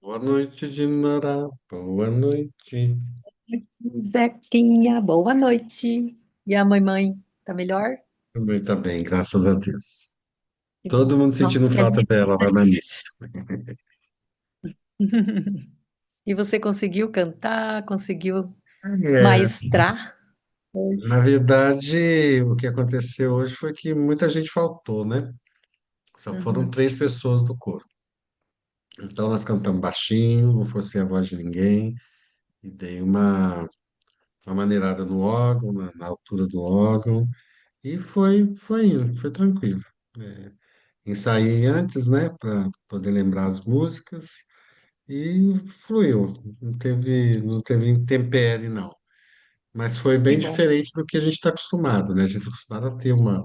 Boa noite, Dinara. Boa noite. Zequinha, boa noite. E a mãe, tá melhor? Também tá bem, graças a Deus. Que Todo bom. mundo sentindo Nossa, que falta alegria. dela lá na missa. E você conseguiu cantar, conseguiu É, maestrar na hoje? verdade, o que aconteceu hoje foi que muita gente faltou, né? Só foram Uhum, 3 pessoas do coro. Então nós cantamos baixinho, não forcei a voz de ninguém, e dei uma maneirada no órgão, na altura do órgão, e foi indo, foi tranquilo. É, ensaiei antes, né, para poder lembrar as músicas. E fluiu, não teve intempérie, não. Mas foi que bem bom. diferente do que a gente está acostumado, né? A gente está acostumado a ter uma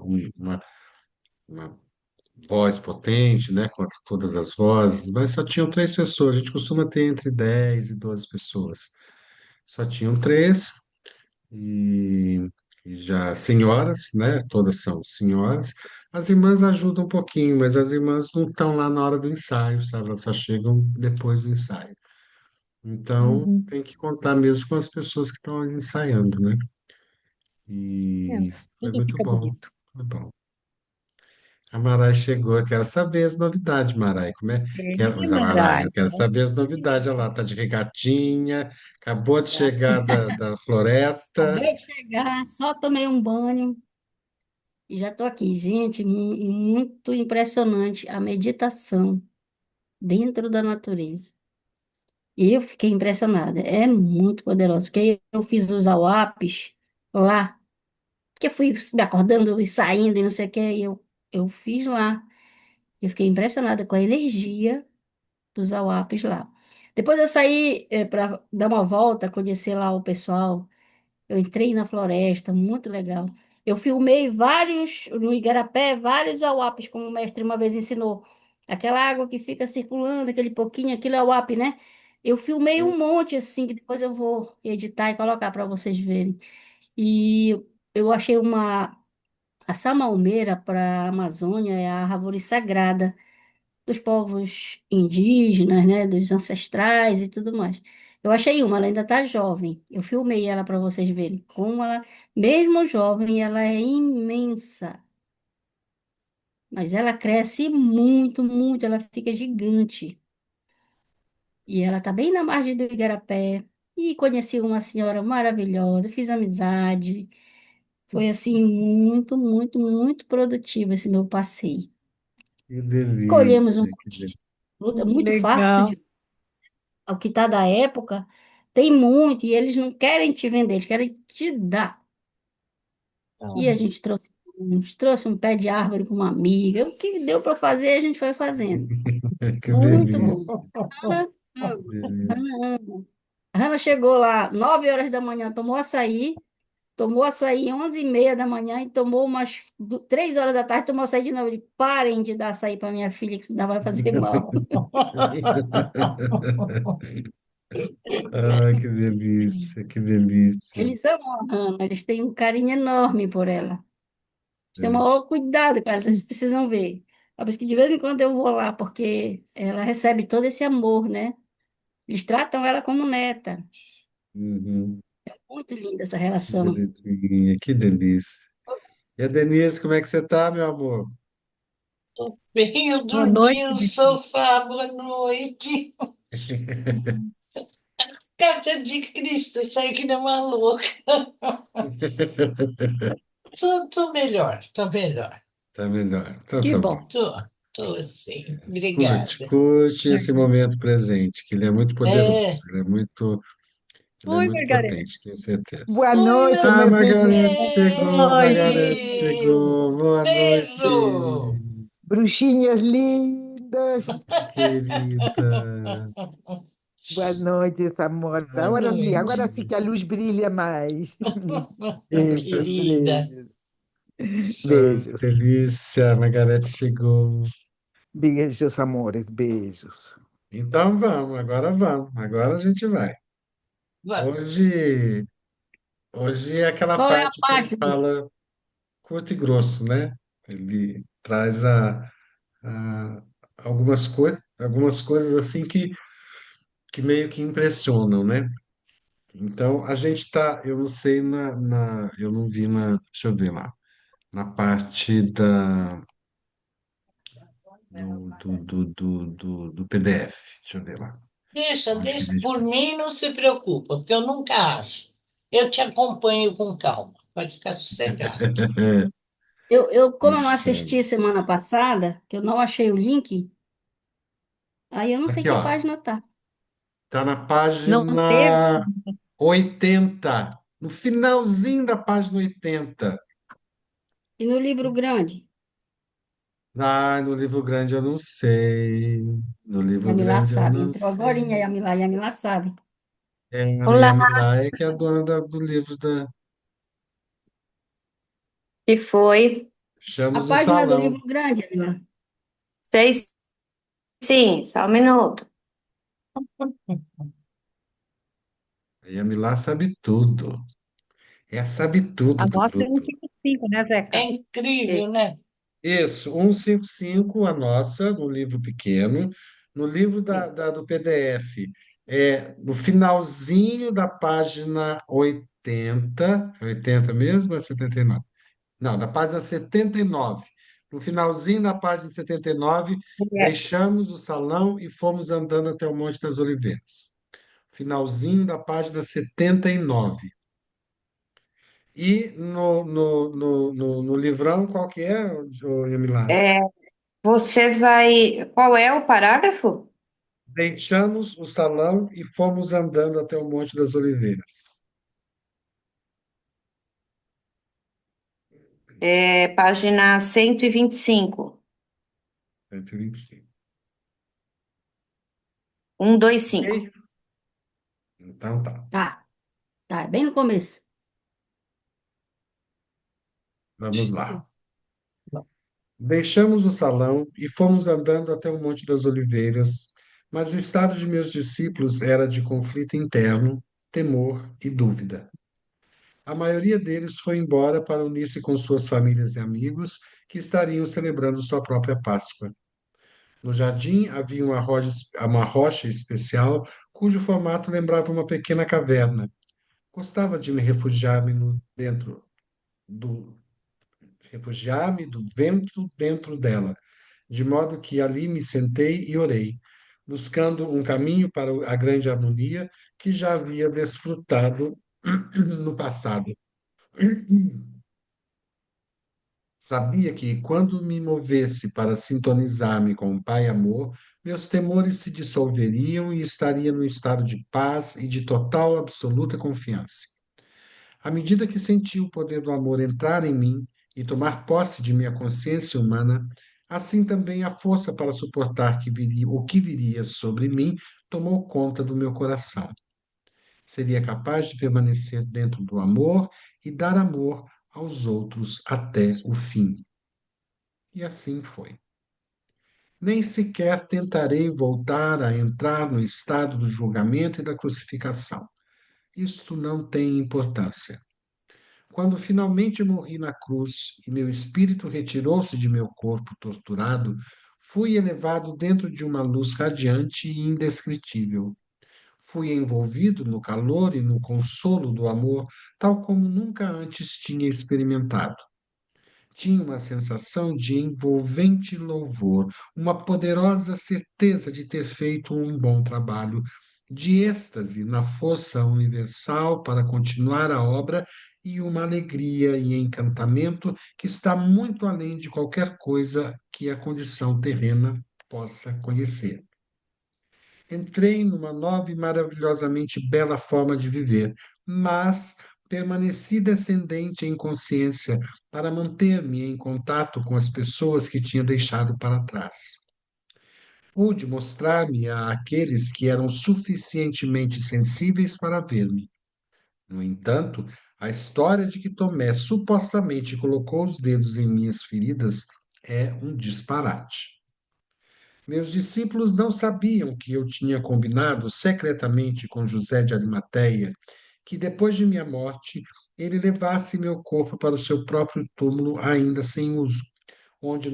voz potente, né? Com todas as vozes, mas só tinham 3 pessoas. A gente costuma ter entre 10 e 12 pessoas. Só tinham três, e, e já senhoras, né? Todas são senhoras. As irmãs ajudam um pouquinho, mas as irmãs não estão lá na hora do ensaio, sabe? Elas só chegam depois do ensaio. Então, Uhum. tem que contar mesmo com as pessoas que estão ensaiando, né? É, E foi tudo muito fica bom, bonito. foi bom. A Marai chegou, eu quero saber as novidades, Marai. Como é? É, Marai, Marai. eu quero saber as novidades. Olha lá, tá de regatinha, acabou de Já chegar da floresta. acabei de chegar, só tomei um banho e já estou aqui. Gente, muito impressionante a meditação dentro da natureza. E eu fiquei impressionada, é muito poderoso, porque eu fiz os awapes lá, que eu fui me acordando e saindo e não sei o que, eu fiz lá. Eu fiquei impressionada com a energia dos awapes lá. Depois eu saí para dar uma volta, conhecer lá o pessoal. Eu entrei na floresta, muito legal. Eu filmei vários, no Igarapé, vários auapes, como o mestre uma vez ensinou. Aquela água que fica circulando, aquele pouquinho, aquilo é auape, né? Eu filmei um monte assim, que depois eu vou editar e colocar para vocês verem. E eu achei a samalmeira para a Amazônia é a árvore sagrada dos povos indígenas, né, dos ancestrais e tudo mais. Eu achei uma, ela ainda está jovem. Eu filmei ela para vocês verem como ela, mesmo jovem, ela é imensa, mas ela cresce muito, muito, ela fica gigante. E ela está bem na margem do Igarapé. E conheci uma senhora maravilhosa, fiz amizade. Foi assim muito, muito, muito produtivo esse meu passeio. Que Colhemos um delícia, que monte delícia. de fruta, muito farto Legal. de o que está da época, tem muito, e eles não querem te vender, eles querem te dar. E a gente trouxe um pé de árvore para uma amiga. O que deu para fazer, a gente foi fazendo. Que Muito bom. delícia, Hannah, que delícia. Hannah ama. A Hannah chegou lá 9 horas da manhã, tomou açaí 11h30 da manhã e tomou umas 3 horas da tarde, tomou açaí de novo. Eu digo, parem de dar açaí para minha filha, que isso ainda vai fazer mal. Ai, que delícia, que delícia. Eles amam a Hannah, eles têm um carinho enorme por ela. Tem o É. maior cuidado com ela, vocês precisam ver. É por isso que de vez em quando eu vou lá, porque ela recebe todo esse amor, né? Eles tratam ela como neta. Uhum. Muito linda essa Que relação. belezinha, que delícia. E a Denise, como é que você tá, meu amor? Bem, eu Boa dormi noite, no bichinho. sofá, boa noite. Carta de Cristo, isso aí que não é uma louca. Tô melhor, tô melhor. Tá melhor. Então Que tá bom. bom. Tô sim, Curte, obrigada. curte esse momento presente, que ele é muito poderoso. É. Ele é Oi, muito Margarida. potente, tenho certeza. Boa Oi, noite, meu Ah, meus Margarete irmãos, chegou, Margarete bem. chegou. Boa noite, Beijo. bruxinhas lindas. querida. Boa noite, Samora. Ai, Boa Agora noite. sim que a luz brilha mais. Beijos, Querida. beijos, ai, beijos. delícia, Margarete chegou. Beijos, amores, beijos. Então vamos, agora vamos. Agora a gente vai. Va- Hoje, hoje é aquela Qual é a parte que ele página? fala curto e grosso, né? Ele traz algumas coisas assim que meio que impressionam, né? Então, a gente está, eu não sei, eu não vi deixa eu ver lá, na parte do PDF, deixa eu ver lá. Deixa, Onde que deixa. deixa? Por mim, não se preocupa, porque eu nunca acho. Eu te acompanho com calma. Pode ficar sossegado. Como eu não Puxa, assisti semana passada, que eu não achei o link, aí eu não sei aqui, que ó, página tá. tá na Não teve? página 80, no finalzinho da página 80. E no livro grande? Ah, no livro grande eu não sei. No livro Yamilá grande eu sabe. não Entrou agorinha, sei. Yamilá sabe. É, a Olá, Yamila é que é a dona do livro da que foi? A Chamos o página do Salão. livro grande, Yamilá. Sei sim, só um minuto. A Yamila sabe tudo. É, sabe tudo A do nossa é grupo. 155, né, É Zeca? É. incrível, né? Isso, 155 a nossa, no livro pequeno. No livro do PDF, no finalzinho da página 80, 80 mesmo ou é 79? Não, da página 79. No finalzinho da página 79, É. deixamos o salão e fomos andando até o Monte das Oliveiras. Finalzinho da página 79. E no livrão, qual que é, ô Yamilá? É, você vai. Qual é o parágrafo? Deixamos o salão e fomos andando até o Monte das Oliveiras. É, página 125. 125. 125. Ok? Então tá. Tá, bem no começo. Vamos lá. Deixamos o salão e fomos andando até o Monte das Oliveiras, mas o estado de meus discípulos era de conflito interno, temor e dúvida. A maioria deles foi embora para unir-se com suas famílias e amigos que estariam celebrando sua própria Páscoa. No jardim havia uma rocha especial cujo formato lembrava uma pequena caverna. Gostava de me refugiar-me do refugiar-me do vento dentro dela, de modo que ali me sentei e orei, buscando um caminho para a grande harmonia que já havia desfrutado no passado. Sabia que, quando me movesse para sintonizar-me com o Pai Amor, meus temores se dissolveriam e estaria num estado de paz e de total, absoluta confiança. À medida que senti o poder do amor entrar em mim e tomar posse de minha consciência humana, assim também a força para suportar o que viria sobre mim tomou conta do meu coração. Seria capaz de permanecer dentro do amor e dar amor aos outros até o fim. E assim foi. Nem sequer tentarei voltar a entrar no estado do julgamento e da crucificação. Isto não tem importância. Quando finalmente morri na cruz e meu espírito retirou-se de meu corpo torturado, fui elevado dentro de uma luz radiante e indescritível. Fui envolvido no calor e no consolo do amor, tal como nunca antes tinha experimentado. Tinha uma sensação de envolvente louvor, uma poderosa certeza de ter feito um bom trabalho, de êxtase na força universal para continuar a obra e uma alegria e encantamento que está muito além de qualquer coisa que a condição terrena possa conhecer. Entrei numa nova e maravilhosamente bela forma de viver, mas permaneci descendente em consciência para manter-me em contato com as pessoas que tinha deixado para trás. Pude mostrar-me àqueles que eram suficientemente sensíveis para ver-me. No entanto, a história de que Tomé supostamente colocou os dedos em minhas feridas é um disparate. Meus discípulos não sabiam que eu tinha combinado secretamente com José de Arimateia que depois de minha morte ele levasse meu corpo para o seu próprio túmulo ainda sem uso, onde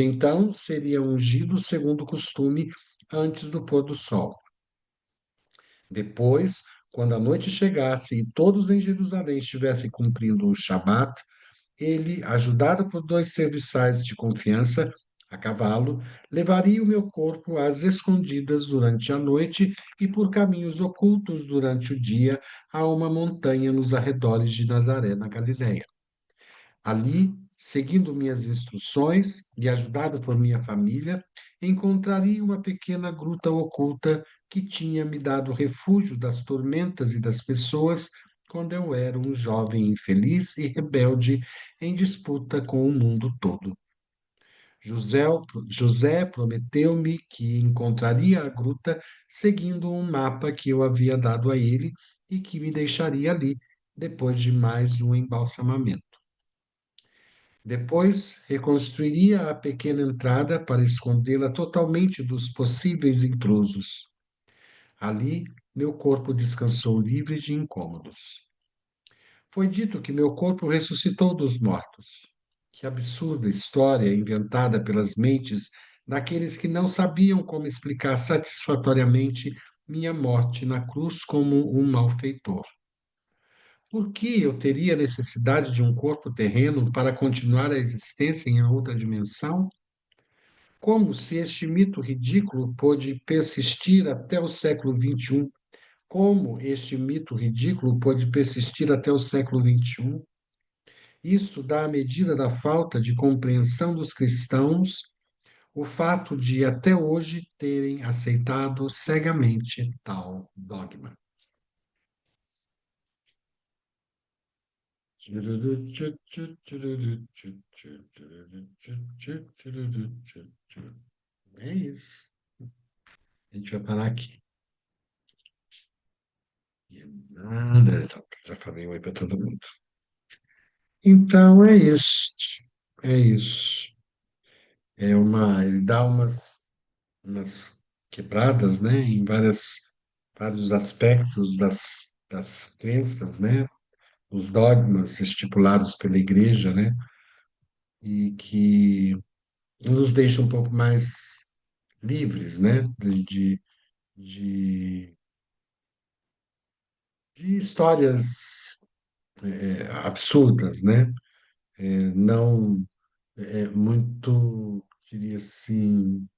então seria ungido segundo o costume antes do pôr do sol. Depois, quando a noite chegasse e todos em Jerusalém estivessem cumprindo o Shabat, ele, ajudado por dois serviçais de confiança, a cavalo, levaria o meu corpo às escondidas durante a noite e por caminhos ocultos durante o dia a uma montanha nos arredores de Nazaré, na Galiléia. Ali, seguindo minhas instruções e ajudado por minha família, encontraria uma pequena gruta oculta que tinha me dado refúgio das tormentas e das pessoas quando eu era um jovem infeliz e rebelde em disputa com o mundo todo. José, José prometeu-me que encontraria a gruta seguindo um mapa que eu havia dado a ele e que me deixaria ali depois de mais um embalsamamento. Depois, reconstruiria a pequena entrada para escondê-la totalmente dos possíveis intrusos. Ali, meu corpo descansou livre de incômodos. Foi dito que meu corpo ressuscitou dos mortos. Que absurda história inventada pelas mentes daqueles que não sabiam como explicar satisfatoriamente minha morte na cruz como um malfeitor. Por que eu teria necessidade de um corpo terreno para continuar a existência em outra dimensão? Como se este mito ridículo pôde persistir até o século XXI? Como este mito ridículo pôde persistir até o século XXI? Isto dá a medida da falta de compreensão dos cristãos, o fato de até hoje terem aceitado cegamente tal dogma. É isso. A gente vai parar aqui. E é nada, já falei oi para todo mundo. Então é isso. É isso. Ele dá umas quebradas, né, em vários aspectos das crenças, né, os dogmas estipulados pela igreja, né, e que nos deixa um pouco mais livres, né, de, de histórias absurdas, né, não muito, diria assim,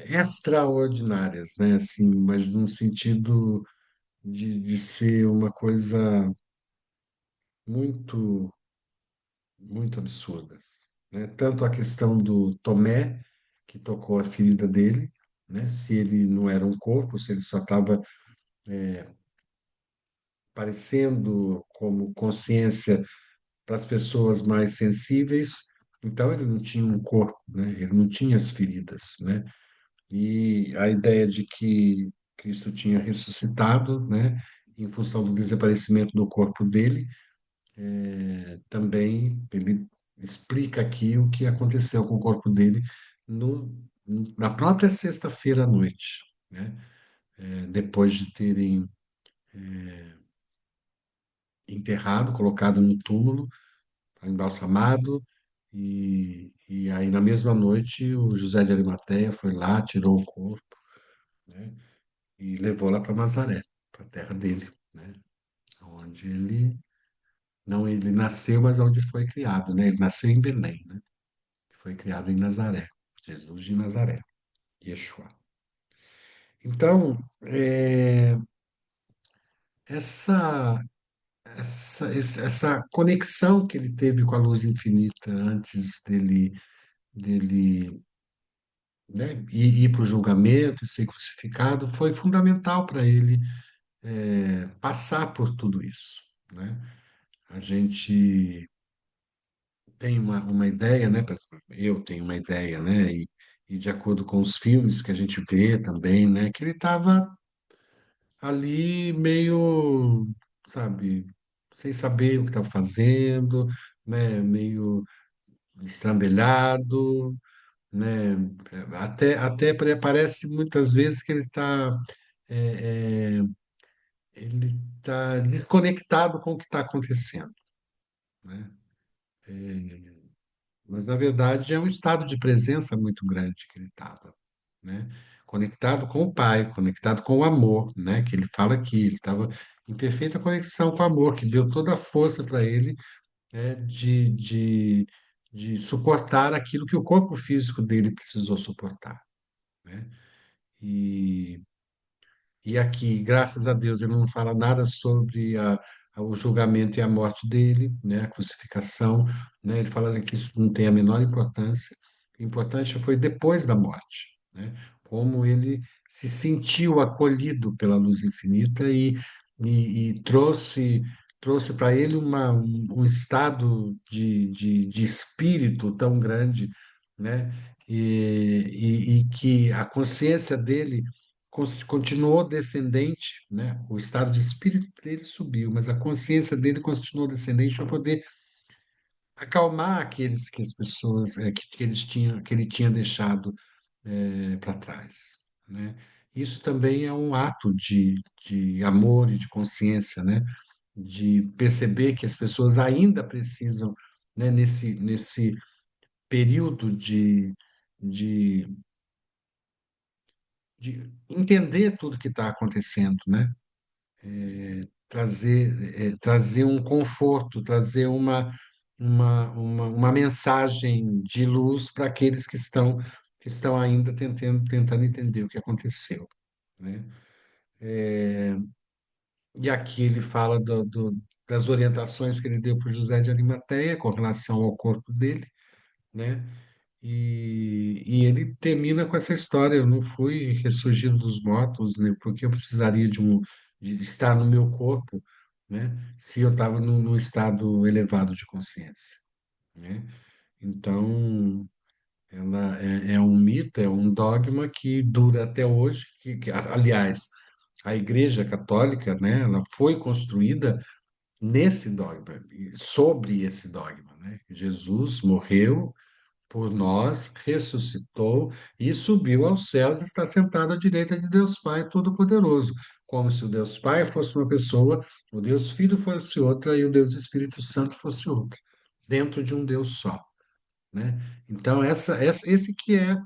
extraordinárias, né, assim, mas num sentido de ser uma coisa muito, muito absurdas, né? Tanto a questão do Tomé, que tocou a ferida dele, né? Se ele não era um corpo, se ele só estava aparecendo como consciência para as pessoas mais sensíveis, então ele não tinha um corpo, né? Ele não tinha as feridas, né? E a ideia de que Cristo tinha ressuscitado, né? Em função do desaparecimento do corpo dele, também ele explica aqui o que aconteceu com o corpo dele no, na própria sexta-feira à noite, né? Depois de terem enterrado, colocado no túmulo, embalsamado, e aí na mesma noite o José de Arimateia foi lá, tirou o corpo, né? E levou lá para Nazaré, para a terra dele, né? Onde ele não ele nasceu, mas onde foi criado, né? Ele nasceu em Belém, né? Foi criado em Nazaré, Jesus de Nazaré, Yeshua. Então, essa, essa conexão que ele teve com a luz infinita antes dele, né, ir para o julgamento e ser crucificado foi fundamental para ele passar por tudo isso, né? A gente tem uma ideia, né? Eu tenho uma ideia, né? E de acordo com os filmes que a gente vê também, né? Que ele estava ali meio, sabe, sem saber o que estava fazendo, né? Meio estrambelhado, né? Parece muitas vezes que ele tá desconectado com o que está acontecendo, né? Mas, na verdade, é um estado de presença muito grande que ele estava, né? conectado com o Pai, conectado com o amor, né? Que ele fala aqui, ele estava em perfeita conexão com o amor, que deu toda a força para ele, né, de suportar aquilo que o corpo físico dele precisou suportar, né? E e aqui, graças a Deus, ele não fala nada sobre o julgamento e a morte dele, né, a crucificação, né? Ele fala que isso não tem a menor importância. O importante foi depois da morte, né? Como ele se sentiu acolhido pela luz infinita e trouxe para ele um estado de espírito tão grande, né? E que a consciência dele continuou descendente, né? O estado de espírito dele subiu, mas a consciência dele continuou descendente para poder acalmar aqueles que as pessoas que eles tinham que ele tinha deixado para trás, né? Isso também é um ato de amor e de consciência, né? De perceber que as pessoas ainda precisam, né? Nesse período de, de entender tudo que está acontecendo, né? Trazer um conforto, trazer uma mensagem de luz para aqueles que estão ainda tentando entender o que aconteceu, né? E aqui ele fala das orientações que ele deu para José de Arimateia com relação ao corpo dele, né? E ele termina com essa história: eu não fui ressurgido dos mortos, né? Porque eu precisaria de estar no meu corpo, né? Se eu estava num estado elevado de consciência, né? Então, ela é um mito, é um dogma que dura até hoje, aliás, a Igreja Católica, né? Ela foi construída nesse dogma, sobre esse dogma, né? Jesus morreu por nós, ressuscitou e subiu aos céus, está sentado à direita de Deus Pai Todo-Poderoso, como se o Deus Pai fosse uma pessoa, o Deus Filho fosse outra e o Deus Espírito Santo fosse outra, dentro de um Deus só, né? Então, esse que é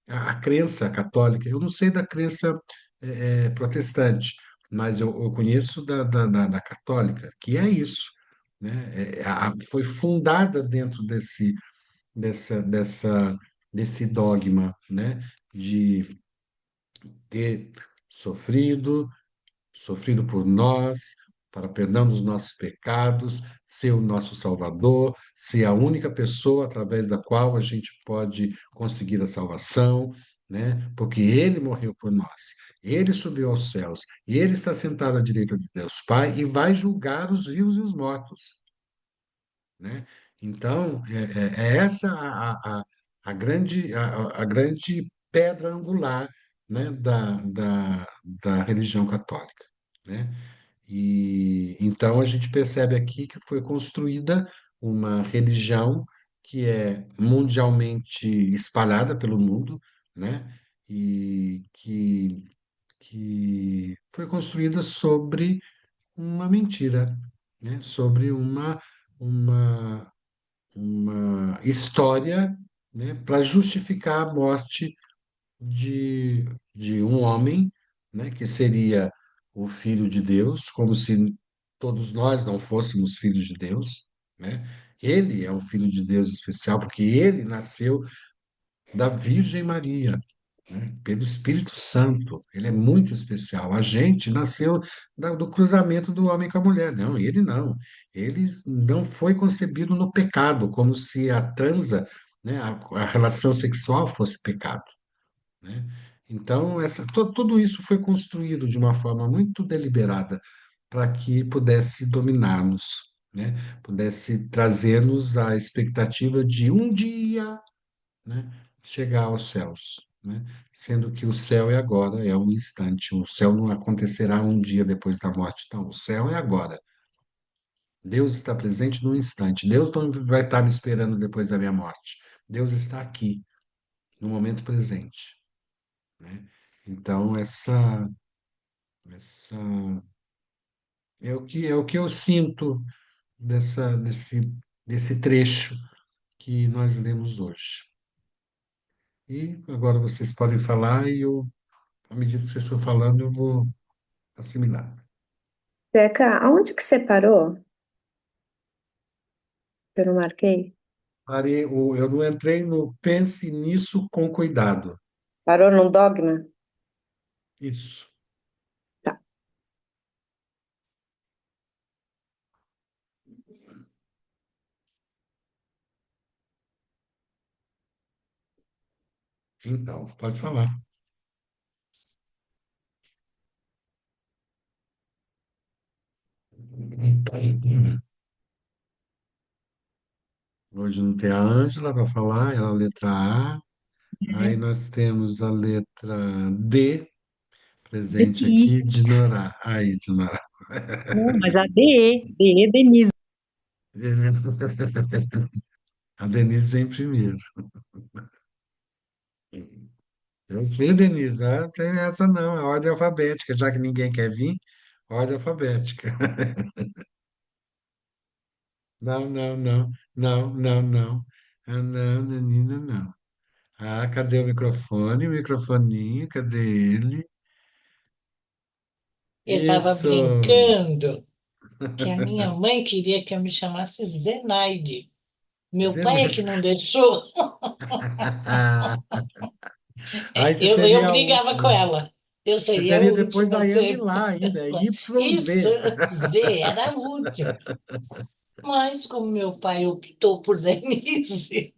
a crença católica. Eu não sei da crença protestante, mas eu conheço da católica, que é isso, né? Foi fundada dentro dessa, dessa, desse dogma, né? De ter sofrido, sofrido por nós, para perdão dos nossos pecados, ser o nosso Salvador, ser a única pessoa através da qual a gente pode conseguir a salvação, né? Porque Ele morreu por nós, Ele subiu aos céus, e Ele está sentado à direita de Deus Pai e vai julgar os vivos e os mortos, né? Então, é essa a grande pedra angular, né, da religião católica, né? E então a gente percebe aqui que foi construída uma religião que é mundialmente espalhada pelo mundo, né? E que foi construída sobre uma mentira, né? Sobre uma, uma história, né? Para justificar a morte de, de um homem, né? Que seria o filho de Deus, como se todos nós não fôssemos filhos de Deus, né? Ele é um filho de Deus especial porque ele nasceu da Virgem Maria, né? Pelo Espírito Santo. Ele é muito especial. A gente nasceu do cruzamento do homem com a mulher. Não, ele não. Ele não foi concebido no pecado, como se a transa, né, a relação sexual fosse pecado, né? Então, tudo isso foi construído de uma forma muito deliberada para que pudesse dominar-nos, né? Pudesse trazer-nos a expectativa de um dia, né, chegar aos céus, né? Sendo que o céu é agora, é um instante. O céu não acontecerá um dia depois da morte, não. O céu é agora. Deus está presente no instante. Deus não vai estar me esperando depois da minha morte. Deus está aqui, no momento presente, né? Então, essa é o que eu sinto desse trecho que nós lemos hoje. E agora vocês podem falar e eu À medida que vocês estão falando, eu vou assimilar. Zeca, aonde que você parou? Eu não marquei? Eu não entrei no pense nisso com cuidado. Parou num dogma? Isso. Tá. Então, pode falar. Hoje não tem a Ângela para falar, é a letra A. Aí nós temos a letra D, presente Denise. aqui, Dinorá. Aí, Dinorá. Não, mas a D, Denise. A Denise em primeiro. Eu sei, Denise, não tem essa não, é ordem alfabética, já que ninguém quer vir, ordem alfabética. Não, não, não, não, não, não. Ah, não, Nanina, não. Ah, cadê o microfone? O microfoninho, cadê ele? Eu estava Isso! brincando que a minha mãe queria que eu me chamasse Zenaide. Meu pai é que não deixou. Aí você Eu seria a brigava com última. ela. Eu Você seria a seria depois última da a Yami ser. lá ainda, é Isso, YZ. Z, era a última. Mas como meu pai optou por Denise,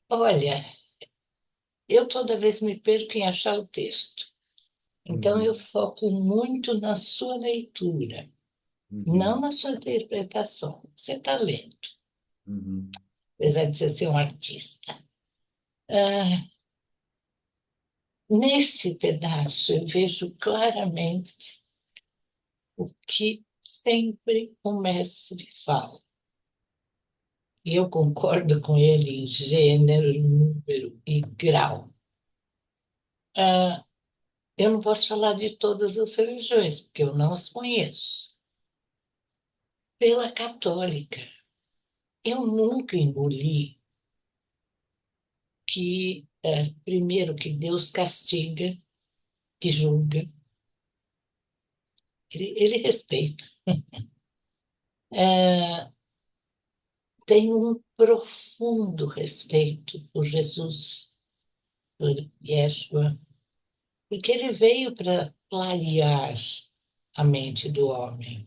olha, eu toda vez me perco em achar o texto. Então eu Uhum, foco muito na sua leitura, não uhum, na sua interpretação. Você está lendo, uhum, apesar de você ser um artista. Ah, nesse pedaço eu vejo claramente o que sempre o mestre fala. E eu concordo com ele em gênero, número e grau. Ah, eu não posso falar de todas as religiões, porque eu não as conheço. Pela católica, eu nunca engoli que, primeiro, que Deus castiga e julga, ele respeita. É, tenho um profundo respeito por Jesus, por Yeshua, porque ele veio para clarear a mente do homem.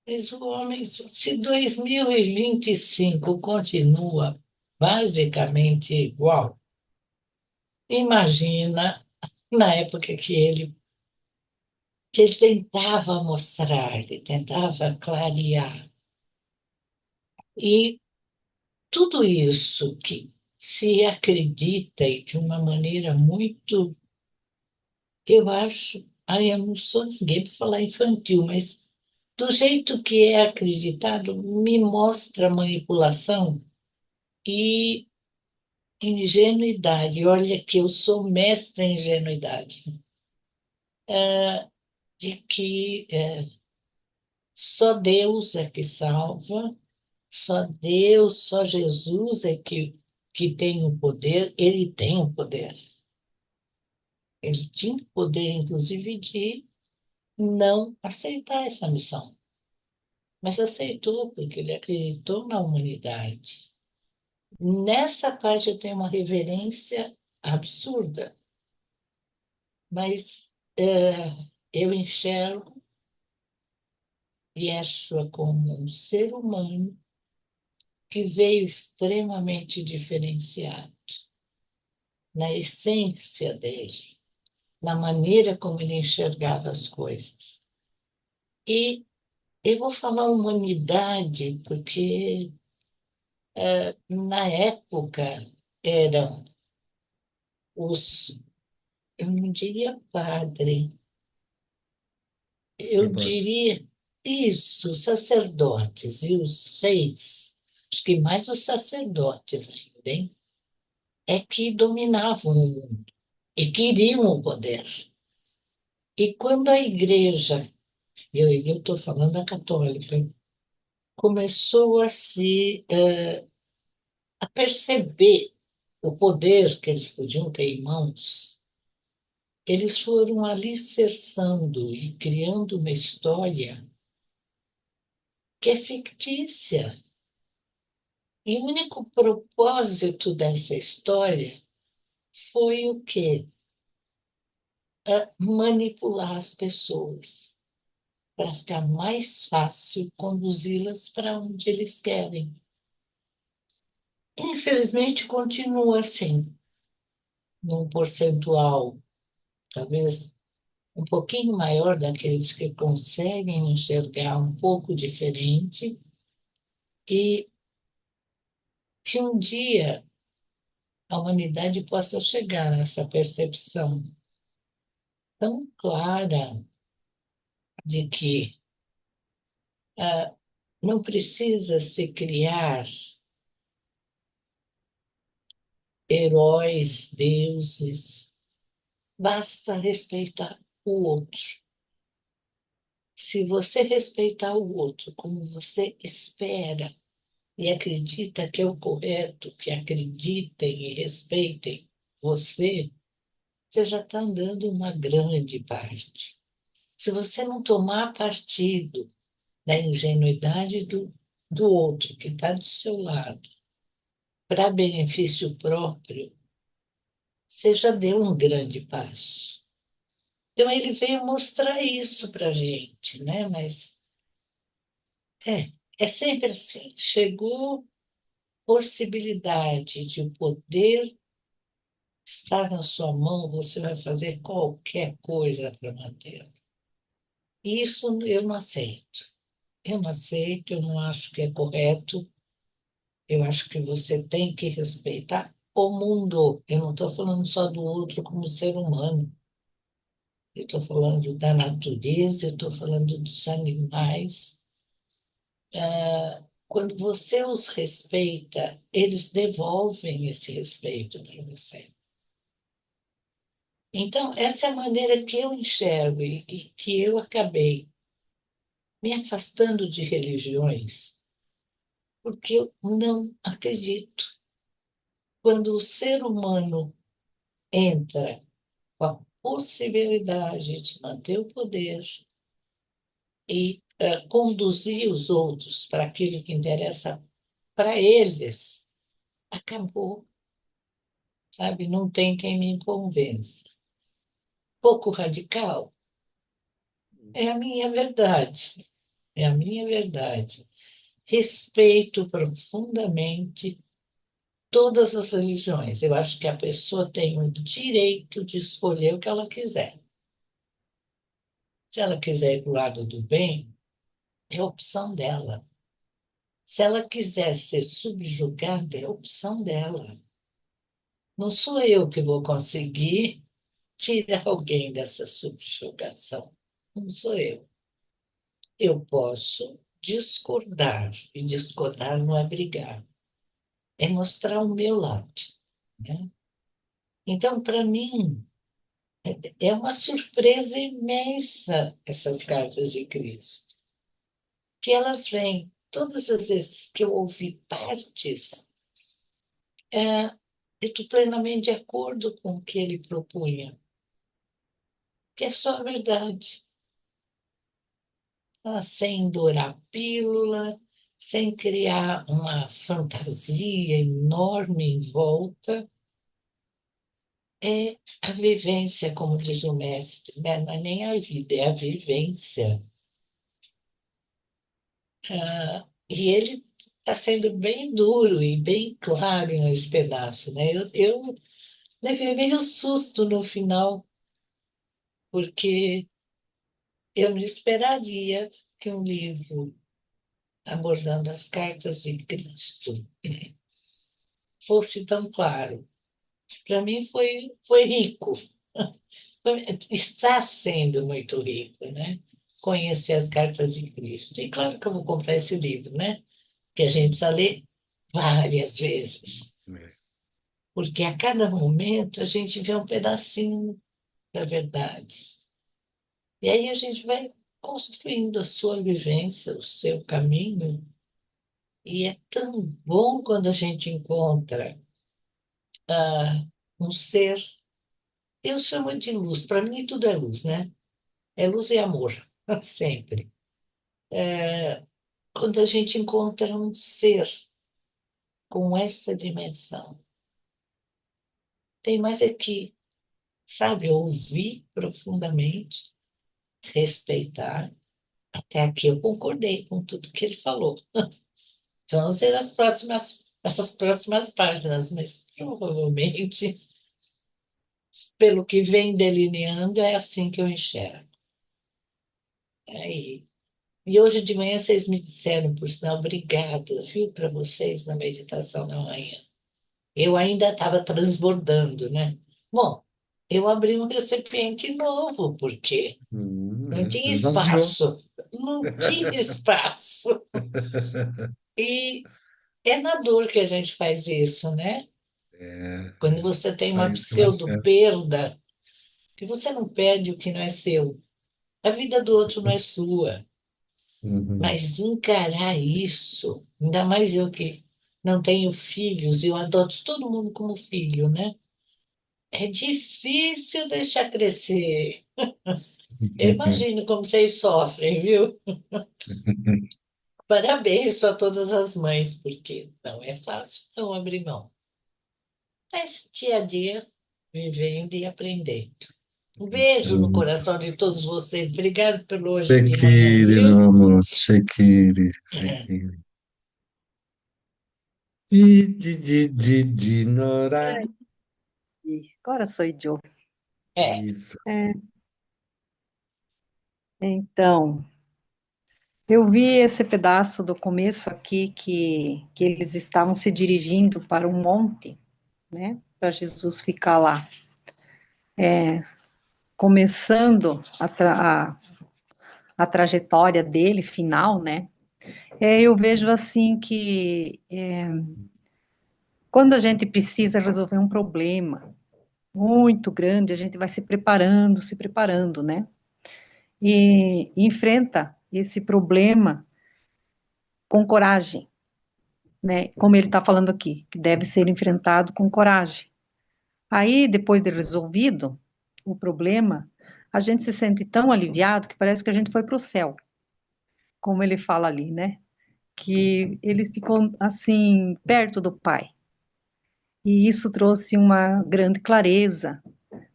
Mas o homem, se 2025 continua basicamente igual, imagina na época que ele tentava mostrar, ele tentava clarear. E tudo isso que se acredita e de uma maneira muito, eu acho, ai, eu não sou ninguém para falar infantil, mas do jeito que é acreditado, me mostra manipulação e ingenuidade. Olha que eu sou mestra em ingenuidade, de que só Deus é que salva, só Deus, só Jesus é que tem o poder, ele tem o poder. Ele tinha o poder, inclusive, de não aceitar essa missão, mas aceitou porque ele acreditou na humanidade. Nessa parte eu tenho uma reverência absurda, mas eu enxergo Yeshua como um ser humano que veio extremamente diferenciado na essência dele, na maneira como ele enxergava as coisas. E eu vou falar humanidade porque na época eram os, eu não diria padre, eu sacerdotes. diria isso, sacerdotes e os reis, acho que mais os sacerdotes ainda, hein? É que dominavam o mundo e queriam o poder. E quando a igreja, eu estou falando da católica, começou a perceber o poder que eles podiam ter em mãos, eles foram alicerçando e criando uma história que é fictícia. E o único propósito dessa história foi o quê? Manipular as pessoas, para ficar mais fácil conduzi-las para onde eles querem. Infelizmente, continua assim, num percentual, talvez um pouquinho maior daqueles que conseguem enxergar um pouco diferente, e que um dia a humanidade possa chegar nessa percepção tão clara de que não precisa se criar heróis, deuses, basta respeitar o outro. Se você respeitar o outro como você espera e acredita que é o correto, que acreditem e respeitem você, você já está andando uma grande parte. Se você não tomar partido da ingenuidade do outro que está do seu lado, para benefício próprio, você já deu um grande passo. Então, ele veio mostrar isso para a gente, né? Mas é sempre assim. Chegou possibilidade de o poder estar na sua mão, você vai fazer qualquer coisa para mantê-lo. Isso eu não aceito. Eu não aceito, eu não acho que é correto. Eu acho que você tem que respeitar o mundo. Eu não estou falando só do outro como ser humano. Eu estou falando da natureza, eu estou falando dos animais. Quando você os respeita, eles devolvem esse respeito para você. Então, essa é a maneira que eu enxergo e que eu acabei me afastando de religiões, porque eu não acredito. Quando o ser humano entra com a possibilidade de manter o poder e conduzir os outros para aquilo que interessa para eles, acabou, sabe? Não tem quem me convença. Pouco radical é a minha verdade, é a minha verdade. Respeito profundamente todas as religiões. Eu acho que a pessoa tem o direito de escolher o que ela quiser. Se ela quiser ir para o lado do bem, é a opção dela. Se ela quiser ser subjugada, é a opção dela. Não sou eu que vou conseguir tirar alguém dessa subjugação. Não sou eu. Eu posso discordar, e discordar não é brigar, é mostrar o meu lado, né? Então, para mim, é uma surpresa imensa essas cartas de Cristo, que elas vêm. Todas as vezes que eu ouvi partes, eu estou plenamente de acordo com o que ele propunha, que é só a verdade, tá? Sem dourar a pílula, sem criar uma fantasia enorme em volta. É a vivência, como diz o mestre, né? Não é nem a vida, é a vivência. E ele está sendo bem duro e bem claro nesse pedaço, né? Eu levei meio susto no final, porque eu não esperaria que um livro abordando as cartas de Cristo fosse tão claro. Para mim foi rico. Está sendo muito rico, né? Conhecer as cartas de Cristo. E claro que eu vou comprar esse livro, né? Que a gente precisa ler várias vezes, É. porque a cada momento a gente vê um pedacinho da verdade. E aí a gente vai construindo a sua vivência, o seu caminho, e é tão bom quando a gente encontra um ser Eu chamo de luz. Para mim, tudo é luz, né? É luz e amor, sempre. Quando a gente encontra um ser com essa dimensão, tem mais é que, sabe, ouvir profundamente, respeitar. Até aqui eu concordei com tudo que ele falou. Vamos ver as próximas páginas, mas provavelmente, pelo que vem delineando, é assim que eu enxergo. Aí. E hoje de manhã vocês me disseram, por sinal, obrigada, viu, para vocês na meditação da manhã. Eu ainda estava transbordando, né? Bom, eu abri um recipiente novo, porque não tinha Esvaziou. espaço. Não tinha espaço. E é na dor que a gente faz isso, né? Quando você tem Para uma isso que vai ser. pseudo-perda, que você não perde o que não é seu. A vida do outro não é sua. Uhum. Mas encarar isso, ainda mais eu que não tenho filhos, e eu adoto todo mundo como filho, né? É difícil deixar crescer. Eu imagino como vocês sofrem, viu? Parabéns para todas as mães, porque não é fácil não abrir mão. Mas dia a dia, vivendo e aprendendo. Um beijo no Sim. coração de todos vocês. Obrigado pelo hoje de manhã, Shekiri, meu viu? amor. Shekiri, Shekiri. Di, Nora. E agora sou eu. É, Isso. É, então, eu vi esse pedaço do começo aqui que eles estavam se dirigindo para um monte, né? Para Jesus ficar lá, começando a trajetória dele, final, né? Eu vejo assim que quando a gente precisa resolver um problema muito grande, a gente vai se preparando, né? E enfrenta esse problema com coragem, né? Como ele está falando aqui, que deve ser enfrentado com coragem. Aí, depois de resolvido o problema, a gente se sente tão aliviado que parece que a gente foi para o céu, como ele fala ali, né? Que eles ficam assim perto do Pai. E isso trouxe uma grande clareza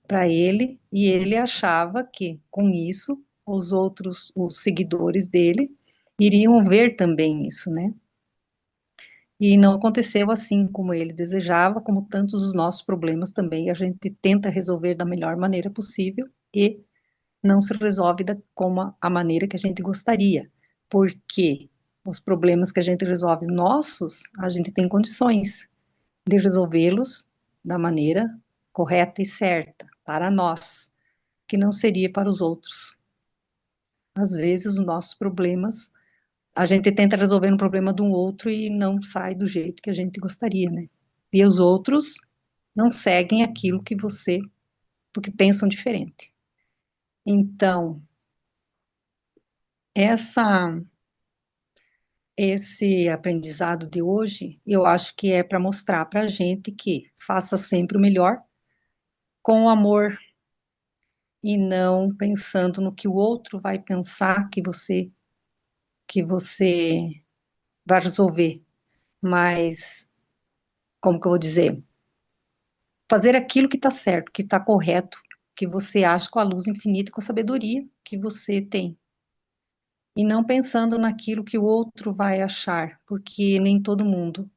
para ele, e ele achava que com isso os seguidores dele, iriam ver também isso, né? E não aconteceu assim como ele desejava, como tantos dos nossos problemas também, a gente tenta resolver da melhor maneira possível e não se resolve como a maneira que a gente gostaria, porque os problemas que a gente resolve nossos, a gente tem condições de resolvê-los da maneira correta e certa para nós, que não seria para os outros. Às vezes, os nossos problemas, a gente tenta resolver um problema de um outro e não sai do jeito que a gente gostaria, né? E os outros não seguem aquilo que você, porque pensam diferente. Então, essa esse aprendizado de hoje, eu acho que é para mostrar para a gente que faça sempre o melhor com amor e não pensando no que o outro vai pensar que você vai resolver, mas como que eu vou dizer? Fazer aquilo que está certo, que está correto, que você acha com a luz infinita e com a sabedoria que você tem. E não pensando naquilo que o outro vai achar, porque nem todo mundo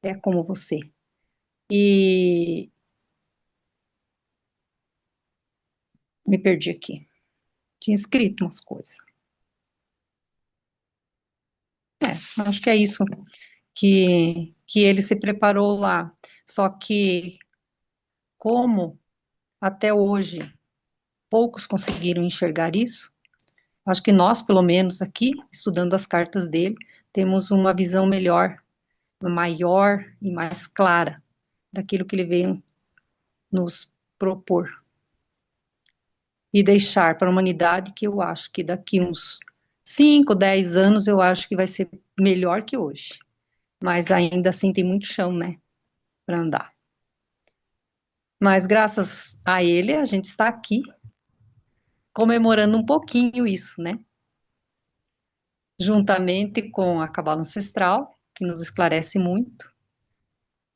é como você. E me perdi aqui. Tinha escrito umas coisas. Acho que é isso que ele se preparou lá. Só que, como até hoje poucos conseguiram enxergar isso, acho que nós, pelo menos aqui, estudando as cartas dele, temos uma visão melhor, maior e mais clara daquilo que ele veio nos propor e deixar para a humanidade, que eu acho que daqui uns 5, 10 anos eu acho que vai ser melhor que hoje. Mas ainda assim tem muito chão, né, para andar. Mas graças a ele, a gente está aqui comemorando um pouquinho isso, né? Juntamente com a cabala ancestral, que nos esclarece muito,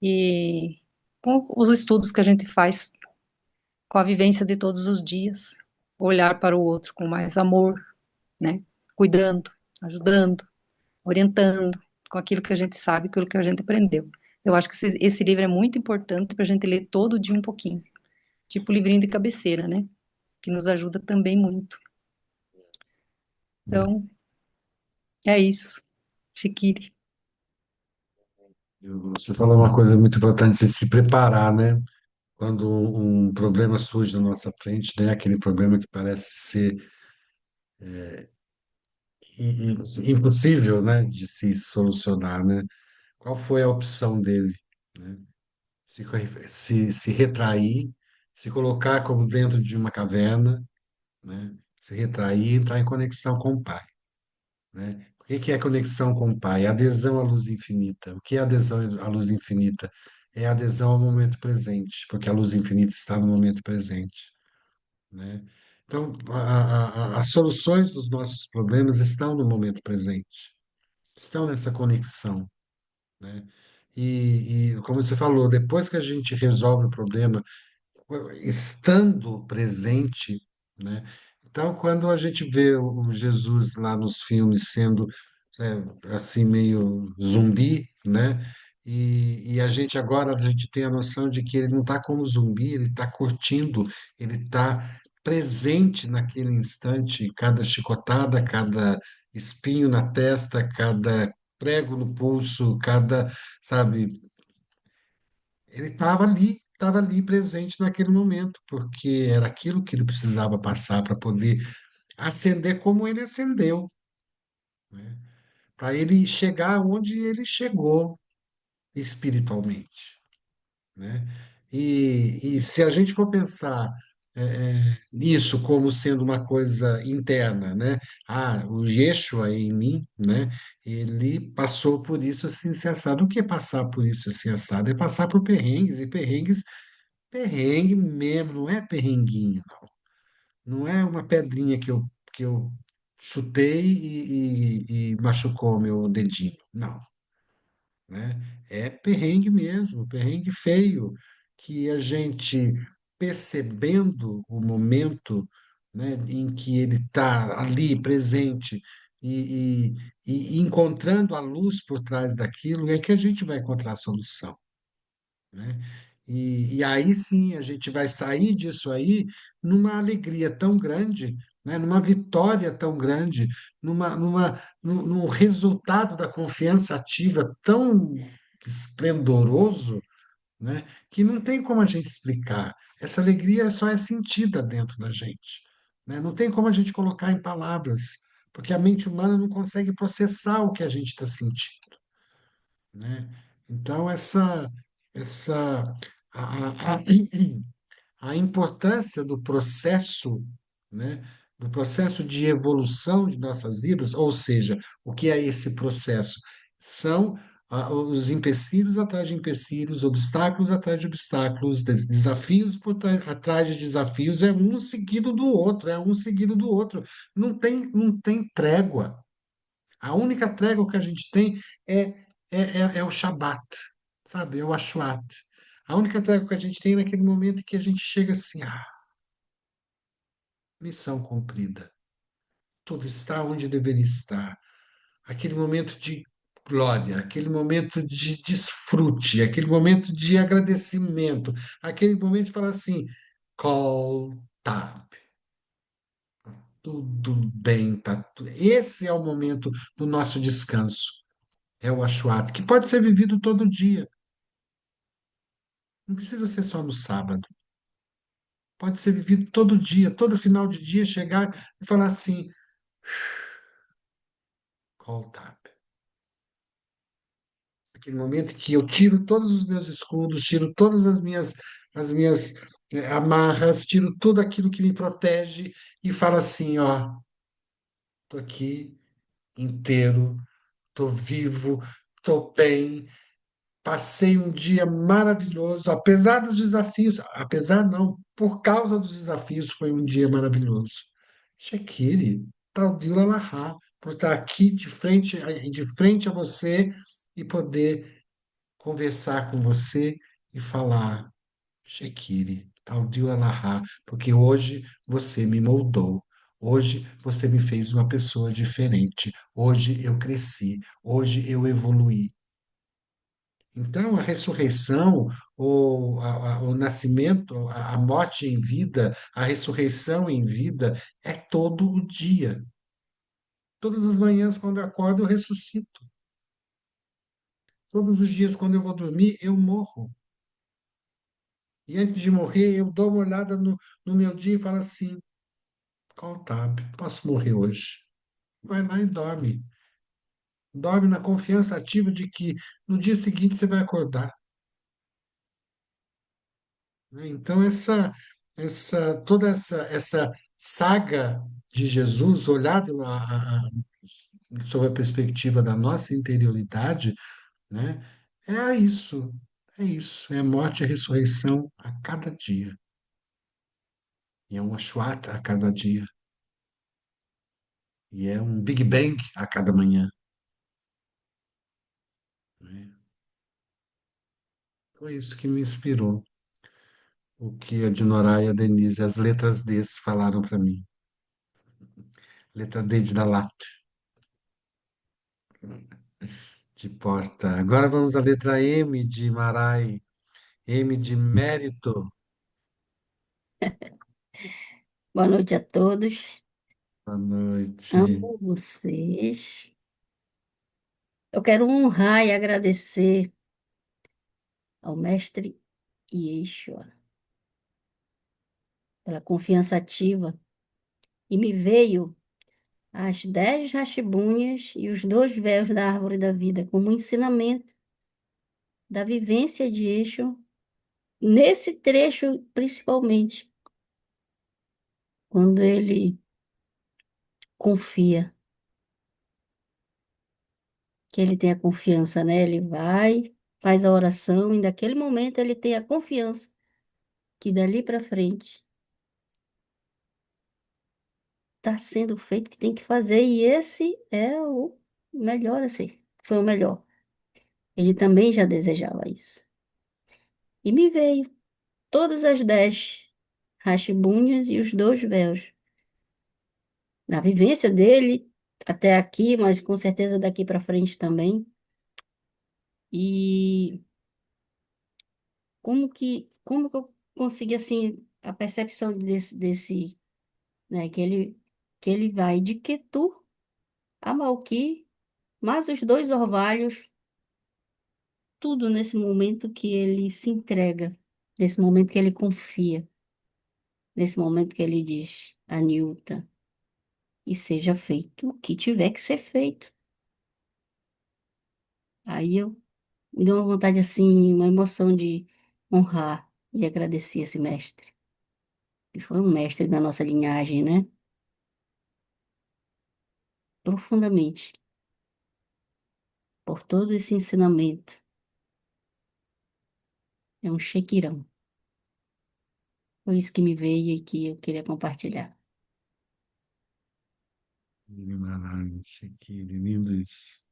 e com os estudos que a gente faz com a vivência de todos os dias, olhar para o outro com mais amor, né? Cuidando, ajudando, orientando com aquilo que a gente sabe, aquilo que a gente aprendeu. Eu acho que esse livro é muito importante para a gente ler todo dia um pouquinho, tipo livrinho de cabeceira, né? Que nos ajuda também muito. Então, é isso. Chiquiri. Você falou uma coisa muito importante, se preparar, né? Quando um problema surge na nossa frente, né? Aquele problema que parece ser impossível, né? De se solucionar, né? Qual foi a opção dele, né? Se retrair, se colocar como dentro de uma caverna, né? Se retrair e entrar em conexão com o Pai, né? O que que é conexão com o Pai? Adesão à luz infinita. O que é adesão à luz infinita? É adesão ao momento presente, porque a luz infinita está no momento presente, né? Então, as soluções dos nossos problemas estão no momento presente, estão nessa conexão, né? E como você falou, depois que a gente resolve o problema, estando presente, né? Então, quando a gente vê o Jesus lá nos filmes sendo assim meio zumbi, né? E a gente agora a gente tem a noção de que ele não está como zumbi, ele está curtindo, ele está presente naquele instante, cada chicotada, cada espinho na testa, cada prego no pulso, cada, sabe, ele estava ali presente naquele momento, porque era aquilo que ele precisava passar para poder ascender como ele ascendeu, né? Para ele chegar onde ele chegou espiritualmente, né? E se a gente for pensar isso como sendo uma coisa interna, né? Ah, o Yeshua em mim, né? Ele passou por isso assim, assim, assado. O que é passar por isso assim, assado? É passar por perrengues, e perrengues perrengue mesmo, não é perrenguinho, não. Não é uma pedrinha que eu chutei e machucou meu dedinho. Não, né? É perrengue mesmo, perrengue feio, que a gente, percebendo o momento, né, em que ele está ali presente e encontrando a luz por trás daquilo, é que a gente vai encontrar a solução, né? E aí sim a gente vai sair disso aí numa alegria tão grande, né? Numa vitória tão grande, num resultado da confiança ativa tão esplendoroso, né? Que não tem como a gente explicar. Essa alegria só é sentida dentro da gente, né? Não tem como a gente colocar em palavras, porque a mente humana não consegue processar o que a gente está sentindo, né? Então, essa a importância do processo, né? Do processo de evolução de nossas vidas, ou seja, o que é esse processo? São os empecilhos atrás de empecilhos, obstáculos atrás de obstáculos, desafios atrás de desafios, é um seguido do outro, é um seguido do outro. Não tem trégua. A única trégua que a gente tem é, é o Shabat, sabe? É o Ashwat. A única trégua que a gente tem é naquele momento que a gente chega assim, missão cumprida. Tudo está onde deveria estar. Aquele momento de glória, aquele momento de desfrute, aquele momento de agradecimento, aquele momento de falar assim, Kol Tab, tudo bem, tá? Esse é o momento do nosso descanso. É o Ashwat, que pode ser vivido todo dia. Não precisa ser só no sábado. Pode ser vivido todo dia, todo final de dia, chegar e falar assim, call tap. Aquele momento que eu tiro todos os meus escudos, tiro todas as minhas amarras, tiro tudo aquilo que me protege e falo assim, ó, tô aqui inteiro, tô vivo, tô bem, Passei um dia maravilhoso, apesar dos desafios, apesar não, por causa dos desafios, foi um dia maravilhoso. Shekiri, Taudila Lahá, por estar aqui de frente a você e poder conversar com você e falar, Shekiri, Taudila Lahá, porque hoje você me moldou. Hoje você me fez uma pessoa diferente. Hoje eu cresci. Hoje eu evoluí. Então, a ressurreição, o nascimento, a morte em vida, a ressurreição em vida, é todo o dia. Todas as manhãs, quando eu acordo, eu ressuscito. Todos os dias, quando eu vou dormir, eu morro. E antes de morrer, eu dou uma olhada no meu dia e falo assim: qual tab? Posso morrer hoje? Vai lá e dorme. Dorme na confiança ativa de que no dia seguinte você vai acordar. Né? Então, toda essa saga de Jesus, olhado sob a perspectiva da nossa interioridade, né, é isso, é morte e ressurreição a cada dia, e é uma Shwata a cada dia, e é um Big Bang a cada manhã. Né? Foi isso que me inspirou, o que a Dinorah e a Denise, as letras D falaram para mim. Letra D de Dalat. De porta. Agora vamos à letra M de Marai. M de mérito. Boa noite a todos. Boa noite. Amo vocês. Eu quero honrar e agradecer ao mestre Yeshua pela confiança ativa e me veio as 10 rachibunhas e os 2 véus da árvore da vida como ensinamento da vivência de Yeshua nesse trecho principalmente, quando ele confia, que ele tem a confiança, né? Ele vai, faz a oração e naquele momento ele tem a confiança que dali para frente está sendo feito o que tem que fazer e esse é o melhor, assim, foi o melhor. Ele também já desejava isso. E me veio todas as 10 rachibunhas e os 2 véus. Na vivência dele, até aqui, mas com certeza daqui para frente também. E como que eu consegui, assim, a percepção desse, né, que ele vai de Ketu a Malki, mais os 2 orvalhos, tudo nesse momento que ele se entrega, nesse momento que ele confia, nesse momento que ele diz a Nilta, e seja feito o que tiver que ser feito. Aí eu me deu uma vontade assim, uma emoção de honrar e agradecer esse mestre. Ele foi um mestre da nossa linhagem, né? Profundamente, por todo esse ensinamento. É um chequirão. Foi isso que me veio e que eu queria compartilhar. Guimarães, que lindo isso.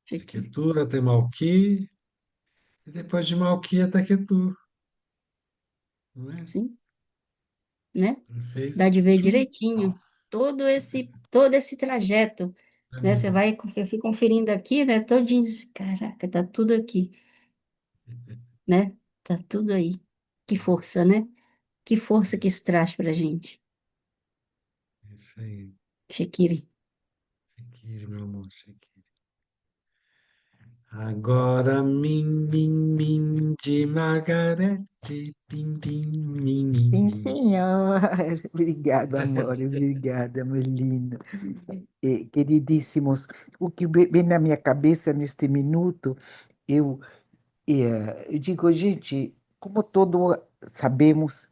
De Chequirão. Quetu até Malqui, e depois de Malqui até Quetu. Não é? Sim, né? Ele Dá fez de ver tudo. direitinho todo esse trajeto, né? Você vai, eu fui conferindo aqui, né? Todinho, caraca, tá tudo aqui, né? Tá tudo aí. Que força, né? Que força que isso traz pra gente. Isso aí. Shekiri. Shekiri, meu amor, Shekiri. Agora, mim, de Margarete, Sim, mim. senhor. Obrigada, amor. Obrigada, meu lindo. Queridíssimos, o que vem na minha cabeça neste minuto, eu, eu digo, gente, como todos sabemos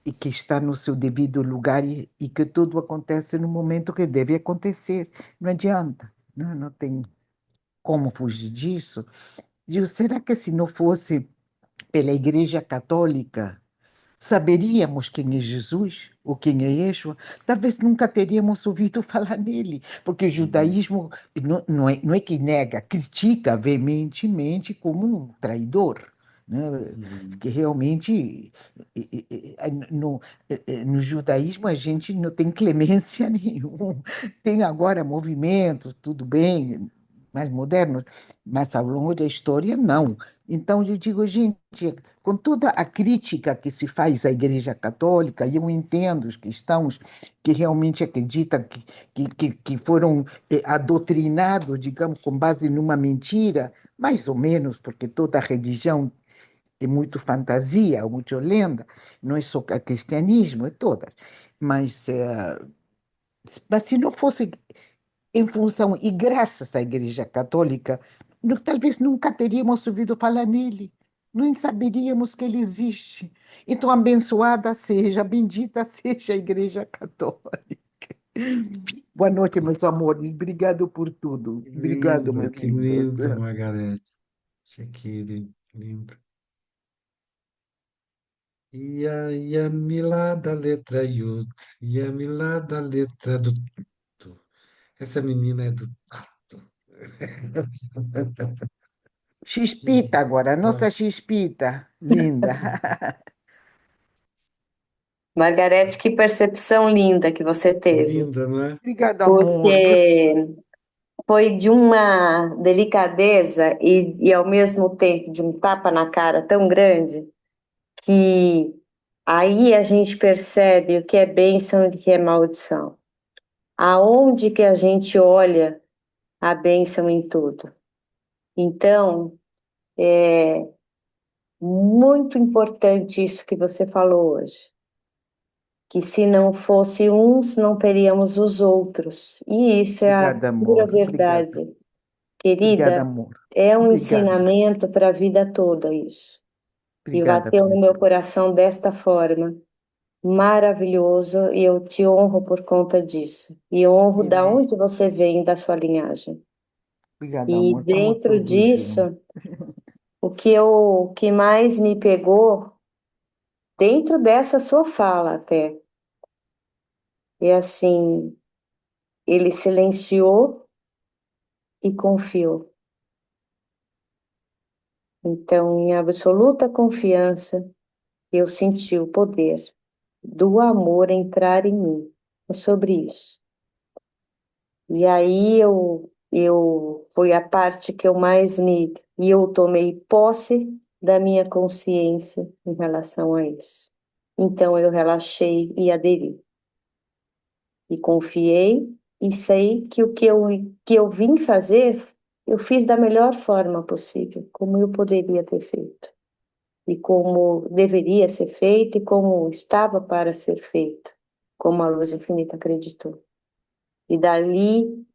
e que está no seu devido lugar e que tudo acontece no momento que deve acontecer, não adianta, não tem como fugir disso. Digo, será que se não fosse pela Igreja Católica, saberíamos quem é Jesus ou quem é Yeshua? Talvez nunca teríamos ouvido falar nele, porque o Uhum, judaísmo não é que nega, critica veementemente como um traidor. Né? uhum, Que realmente no, no judaísmo a gente não tem clemência nenhuma. Tem agora movimentos, tudo bem, mais modernos, mas ao longo da história não. Então eu digo, gente, com toda a crítica que se faz à Igreja Católica, e eu entendo os cristãos que realmente acreditam que foram adotrinados, digamos, com base numa mentira, mais ou menos, porque toda religião tem muito fantasia, muito lenda, não é só o cristianismo, é todas. Mas, mas se não fosse em função e graças à Igreja Católica, talvez nunca teríamos ouvido falar nele, nem saberíamos que ele existe. Então, abençoada seja, bendita seja a Igreja Católica. Boa noite, meus amores. Obrigado por tudo. Obrigado, meus que lindos. lindo, Margarete. Shakira, lindo. Ia me lá da letra Yud, ia me lá da letra do Tu. Essa menina é do tato. Chispita agora, nossa Chispita, linda. Margarete, que percepção linda que você teve, Linda, não é? Obrigado, amor. porque foi de uma delicadeza e ao mesmo tempo de um tapa na cara tão grande que aí a gente percebe o que é bênção e o que é maldição. Aonde que a gente olha a bênção em tudo. Então, é muito importante isso que você falou hoje, que se não fosse uns, não teríamos os outros. E isso é a Obrigada, pura amor. Obrigada. verdade. Obrigada, Querida, amor. é um Obrigada. ensinamento para a vida toda isso. E Obrigada, bateu no meu princesa. coração desta forma. Maravilhoso, e eu te honro por conta disso. E honro da Ele. onde você vem, da sua linhagem. Obrigada, E amor. Estamos dentro todos juntos. disso, o que mais me pegou, dentro dessa sua fala até, é assim, ele silenciou e confiou. Então, em absoluta confiança, eu senti o poder do amor entrar em mim. É sobre isso. E aí foi a parte que eu mais e eu tomei posse da minha consciência em relação a isso. Então eu relaxei e aderi. E confiei e sei que que eu vim fazer, eu fiz da melhor forma possível, como eu poderia ter feito. E como deveria ser feito e como estava para ser feito, como a luz infinita acreditou. E dali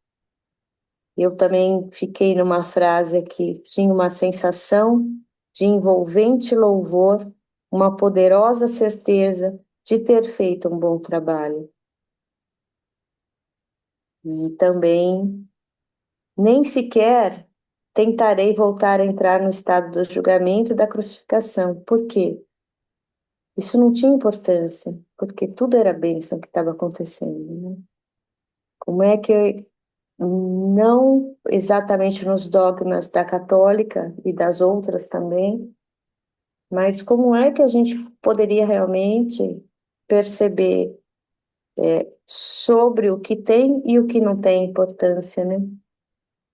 eu também fiquei numa frase aqui, tinha uma sensação de envolvente louvor, uma poderosa certeza de ter feito um bom trabalho. E também nem sequer tentarei voltar a entrar no estado do julgamento e da crucificação. Por quê? Isso não tinha importância, porque tudo era bênção que estava acontecendo, né? Como é que não exatamente nos dogmas da católica e das outras também, mas como é que a gente poderia realmente perceber sobre o que tem e o que não tem importância, né,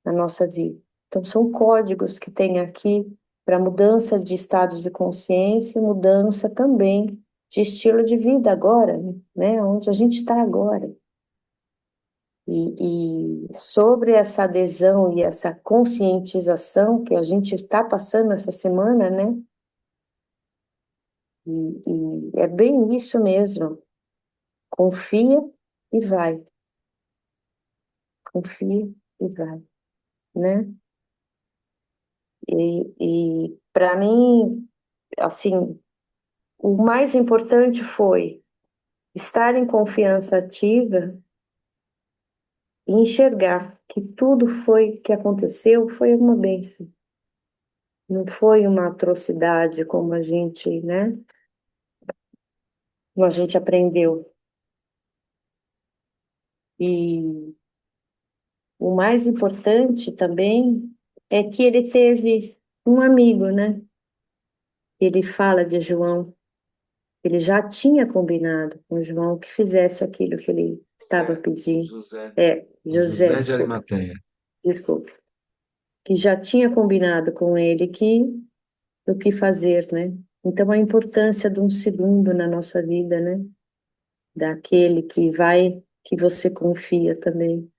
na nossa vida? Então, são códigos que tem aqui para mudança de estado de consciência, mudança também de estilo de vida agora, né, onde a gente está agora. E sobre essa adesão e essa conscientização que a gente está passando essa semana, né? E é bem isso mesmo. Confia e vai. Confia e vai, né? E para mim, assim, o mais importante foi estar em confiança ativa e enxergar que tudo foi que aconteceu foi uma bênção. Não foi uma atrocidade como a gente, né? Como a gente aprendeu. E o mais importante também é que ele teve um amigo, né? Ele fala de João. Ele já tinha combinado com João que fizesse aquilo que ele estava pedindo. José, José, José de desculpa, Arimateia. desculpa. Que já tinha combinado com ele que o que fazer, né? Então, a importância de um segundo na nossa vida, né? Daquele que vai, que você confia também.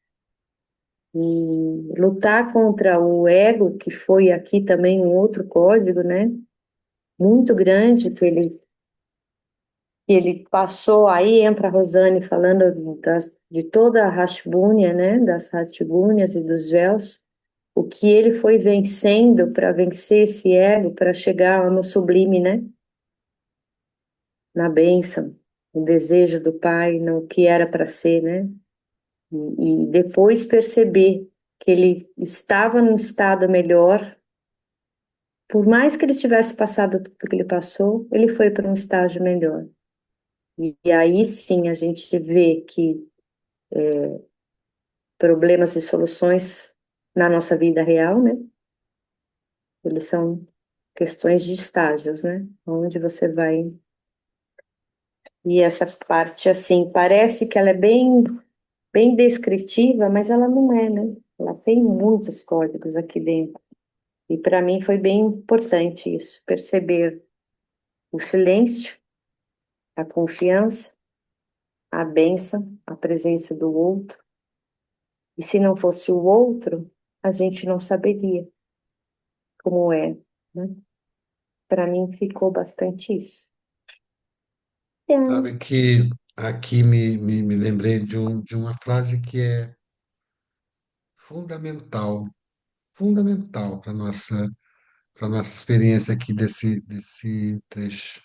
E lutar contra o ego, que foi aqui também um outro código, né? Muito grande que ele passou. Aí entra a Rosane falando de toda a Rashbúnia, né? Das Rashbúnias e dos véus. O que ele foi vencendo para vencer esse ego, para chegar no sublime, né? Na bênção, no desejo do Pai, no que era para ser, né? E depois perceber que ele estava num estado melhor, por mais que ele tivesse passado tudo que ele passou, ele foi para um estágio melhor. E aí sim a gente vê que problemas e soluções na nossa vida real, né? Eles são questões de estágios, né? Onde você vai. E essa parte, assim, parece que ela é bem descritiva, mas ela não é, né? Ela tem muitos códigos aqui dentro. E para mim foi bem importante isso, perceber o silêncio, a confiança, a bênção, a presença do outro. E se não fosse o outro, a gente não saberia como é, né? Para mim ficou bastante isso. É, Sabe que aqui me lembrei de uma frase que é fundamental, fundamental para nossa experiência aqui desse trecho.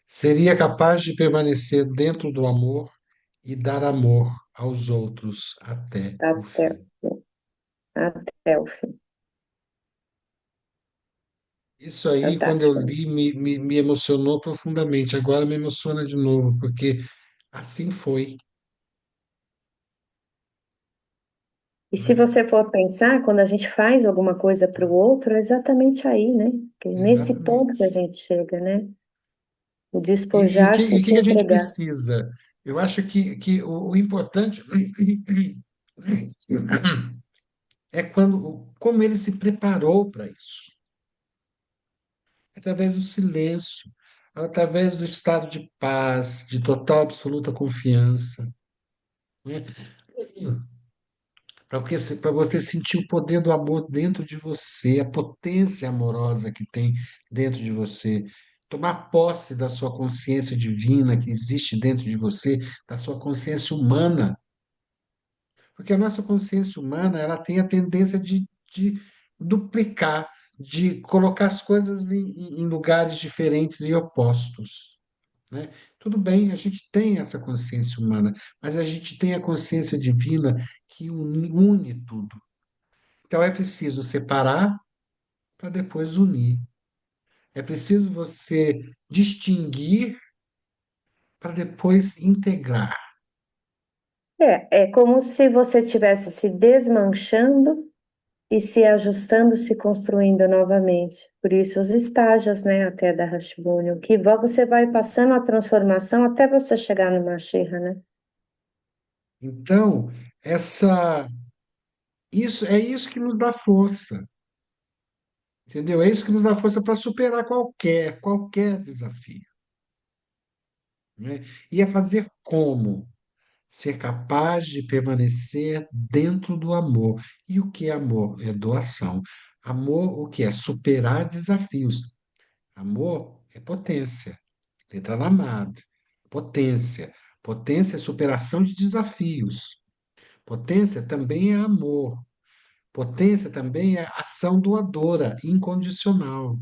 Seria capaz de permanecer dentro do amor e dar amor aos outros até o até, fim. até o fim. Isso aí, quando eu Fantástico, né? li, me emocionou profundamente. Agora me emociona de novo, porque assim foi, E se né? você for pensar, quando a gente faz alguma coisa para o outro, é exatamente aí, né? Que é nesse ponto que Exatamente. a gente chega, né? O E despojar-se o e se que a gente entregar. precisa? Eu acho que o importante é como ele se preparou para isso. Através do silêncio, através do estado de paz, de total absoluta confiança, né? Para você sentir o poder do amor dentro de você, a potência amorosa que tem dentro de você, tomar posse da sua consciência divina que existe dentro de você, da sua consciência humana, porque a nossa consciência humana ela tem a tendência de duplicar, de colocar as coisas em lugares diferentes e opostos, né? Tudo bem, a gente tem essa consciência humana, mas a gente tem a consciência divina que une tudo. Então é preciso separar para depois unir. É preciso você distinguir para depois integrar. É como se você estivesse se desmanchando e se ajustando, se construindo novamente. Por isso os estágios, né, até da Hashimoto, que você vai passando a transformação até você chegar no Mashiach, né? Então, isso é isso que nos dá força, entendeu? É isso que nos dá força para superar qualquer desafio, né? E é fazer como? Ser capaz de permanecer dentro do amor. E o que é amor? É doação. Amor, o que é? Superar desafios. Amor é potência. Letra lamada. Potência. Potência é superação de desafios. Potência também é amor. Potência também é ação doadora, incondicional.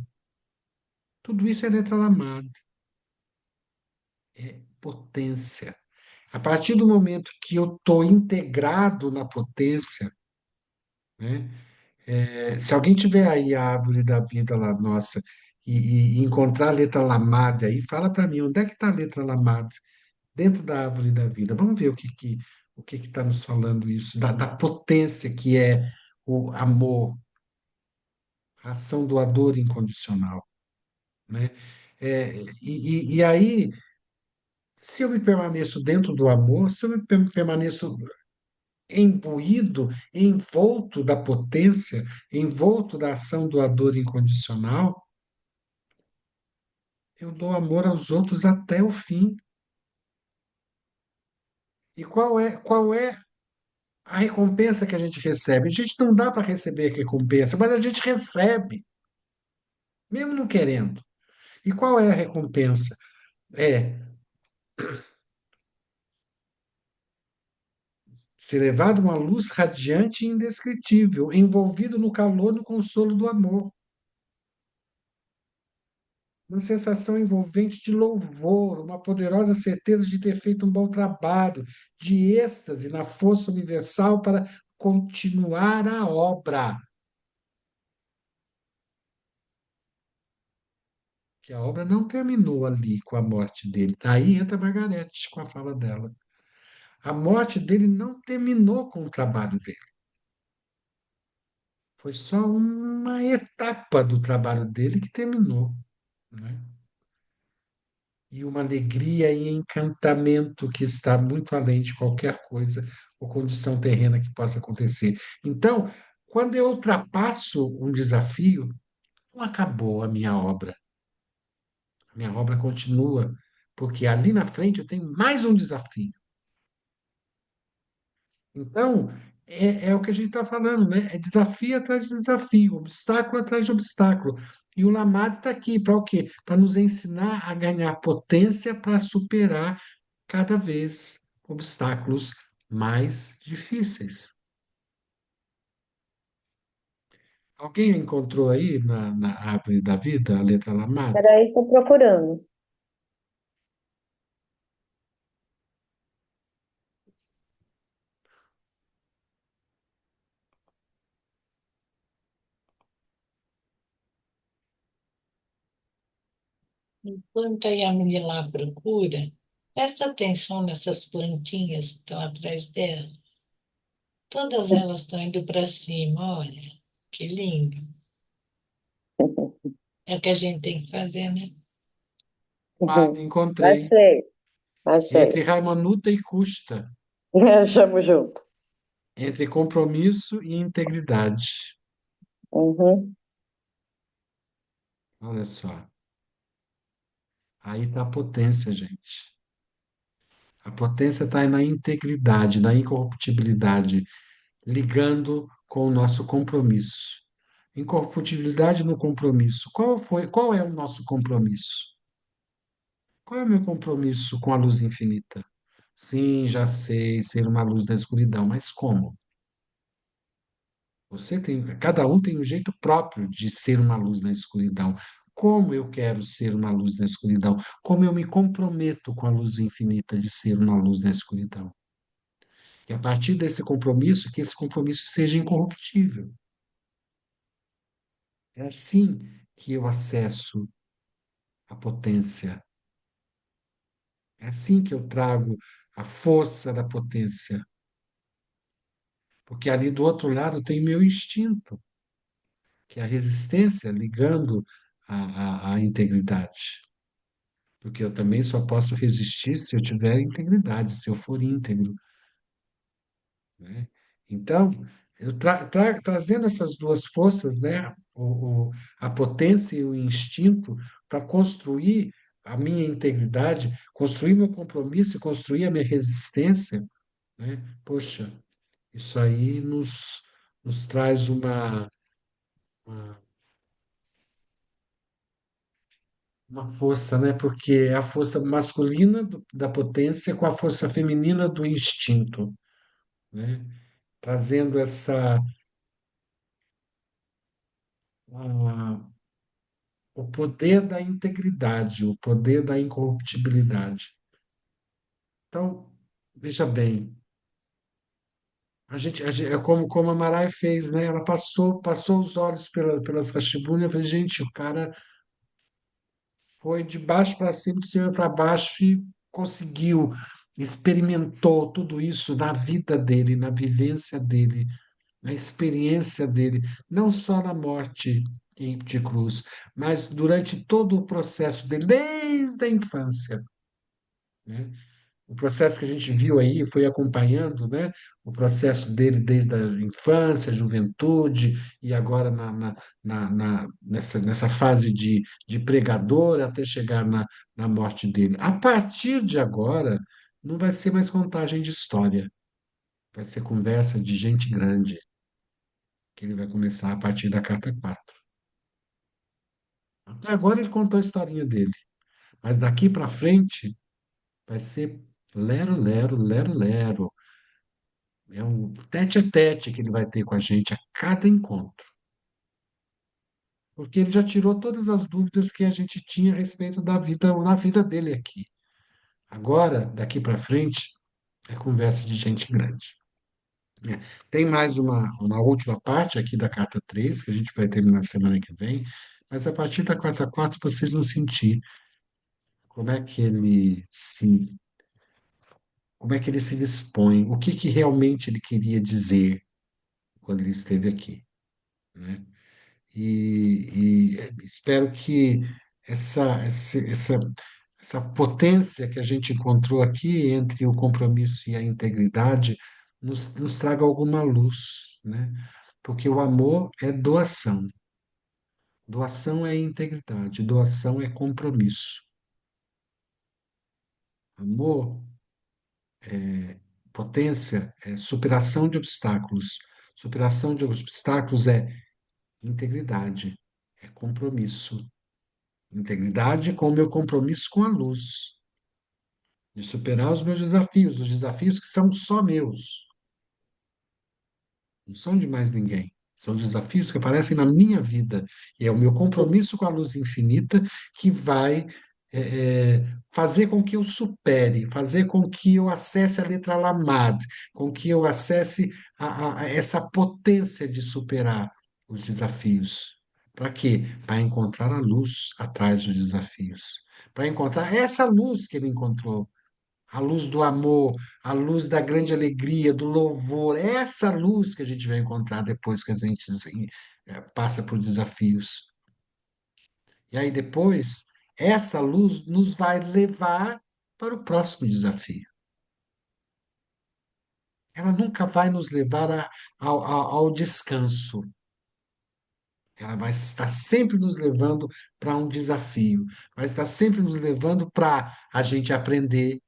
Tudo isso é letra lamada. É potência. A partir do momento que eu estou integrado na potência, né, Se alguém tiver aí a árvore da vida lá, nossa, e encontrar a letra Lamada aí, fala para mim, onde é que está a letra Lamada? Dentro da árvore da vida. Vamos ver o que está nos falando isso, da potência que é o amor, a ação doadora incondicional, né? E aí, se eu me permaneço dentro do amor, se eu permaneço imbuído, envolto da potência, envolto da ação doadora incondicional, eu dou amor aos outros até o fim. E qual é a recompensa que a gente recebe? A gente não dá para receber a recompensa, mas a gente recebe, mesmo não querendo. E qual é a recompensa? É ser levado a uma luz radiante e indescritível, envolvido no calor e no consolo do amor. Uma sensação envolvente de louvor, uma poderosa certeza de ter feito um bom trabalho, de êxtase na força universal para continuar a obra. Que a obra não terminou ali com a morte dele. Aí entra a Margarete com a fala dela. A morte dele não terminou com o trabalho dele. Foi só uma etapa do trabalho dele que terminou, né? E uma alegria e encantamento que está muito além de qualquer coisa ou condição terrena que possa acontecer. Então, quando eu ultrapasso um desafio, não acabou a minha obra. A minha obra continua, porque ali na frente eu tenho mais um desafio. Então, é o que a gente está falando, né? É desafio atrás de desafio, obstáculo atrás de obstáculo. E o Lamado está aqui para o quê? Para nos ensinar a ganhar potência para superar cada vez obstáculos mais difíceis. Alguém encontrou aí na árvore da vida a letra Lamado? Peraí, estou procurando. Enquanto a Yamile lá procura, presta atenção nessas plantinhas que estão atrás dela. Todas elas estão indo para cima, olha. Que lindo. É o que a gente tem que fazer, né? Lamado, encontrei. Achei, achei. Entre Raimanuta e Custa, Achamos junto. entre compromisso e integridade. Uhum. Olha só. Aí está a potência, gente. A potência está na integridade, na incorruptibilidade, ligando com o nosso compromisso. Incorruptibilidade no compromisso. Qual é o nosso compromisso? Qual é o meu compromisso com a luz infinita? Sim, já sei, ser uma luz da escuridão, mas como? Cada um tem um jeito próprio de ser uma luz na escuridão. Como eu quero ser uma luz na escuridão? Como eu me comprometo com a luz infinita de ser uma luz na escuridão? E a partir desse compromisso, que esse compromisso seja incorruptível. É assim que eu acesso a potência. É assim que eu trago a força da potência. Porque ali do outro lado tem meu instinto, que é a resistência ligando à integridade. Porque eu também só posso resistir se eu tiver integridade, se eu for íntegro, né? Então, trazendo essas duas forças, né, a potência e o instinto, para construir a minha integridade, construir meu compromisso e construir a minha resistência, né? Poxa, isso aí nos traz uma, uma força, né? Porque é a força masculina da potência com a força feminina do instinto, né? Trazendo ah, o poder da integridade, o poder da incorruptibilidade. Então, veja bem, É como a Maraia fez, né? Ela passou os olhos pelas Rachibuna e eu falei, gente, o cara foi de baixo para cima, de cima para baixo e conseguiu, experimentou tudo isso na vida dele, na vivência dele, na experiência dele, não só na morte de cruz, mas durante todo o processo dele, desde a infância, né? O processo que a gente viu aí foi acompanhando, né, o processo dele desde a infância, juventude e agora nessa fase de pregador até chegar na morte dele. A partir de agora, não vai ser mais contagem de história, vai ser conversa de gente grande, que ele vai começar a partir da carta 4. Até agora ele contou a historinha dele, mas daqui para frente vai ser lero, lero, lero, lero. É um tete a tete que ele vai ter com a gente a cada encontro, porque ele já tirou todas as dúvidas que a gente tinha a respeito da vida dele aqui. Agora, daqui para frente, é conversa de gente grande. É. Tem mais uma última parte aqui da carta 3 que a gente vai terminar semana que vem, mas a partir da carta 4 vocês vão sentir como é que como é que ele se dispõe, o que realmente ele queria dizer quando ele esteve aqui, né? E espero que essa potência que a gente encontrou aqui entre o compromisso e a integridade nos traga alguma luz, né? Porque o amor é doação, doação é integridade, doação é compromisso. Amor, potência, é superação de obstáculos. Superação de obstáculos é integridade, é compromisso. Integridade com o meu compromisso com a luz, de superar os desafios que são só meus, não são de mais ninguém. São desafios que aparecem na minha vida. E é o meu compromisso com a luz infinita que vai fazer com que eu supere, fazer com que eu acesse a letra Lamad, com que eu acesse essa potência de superar os desafios. Para quê? Para encontrar a luz atrás dos desafios. Para encontrar essa luz que ele encontrou, a luz do amor, a luz da grande alegria, do louvor, essa luz que a gente vai encontrar depois que a gente passa por desafios. E aí depois, essa luz nos vai levar para o próximo desafio. Ela nunca vai nos levar ao descanso. Ela vai estar sempre nos levando para um desafio, vai estar sempre nos levando para a gente aprender.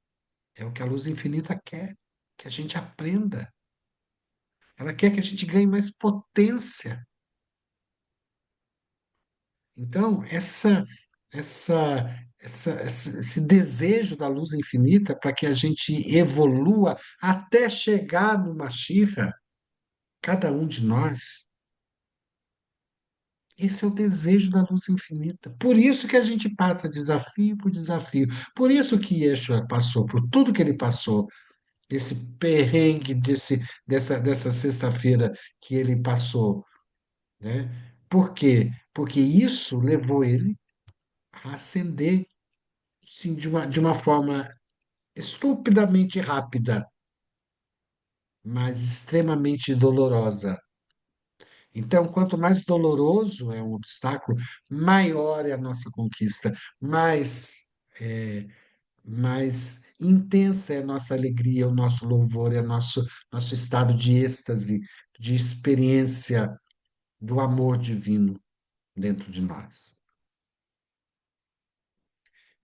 É o que a luz infinita quer, que a gente aprenda. Ela quer que a gente ganhe mais potência. Então, esse desejo da luz infinita para que a gente evolua até chegar no Mashira, cada um de nós, esse é o desejo da luz infinita. Por isso que a gente passa desafio por desafio. Por isso que Yeshua passou por tudo que ele passou, esse perrengue dessa sexta-feira que ele passou, né? Por quê? Porque isso levou ele a ascender, sim, de uma forma estupidamente rápida, mas extremamente dolorosa. Então, quanto mais doloroso é um obstáculo, maior é a nossa conquista, é, mais intensa é a nossa alegria, o nosso louvor, é nosso estado de êxtase, de experiência do amor divino dentro de nós.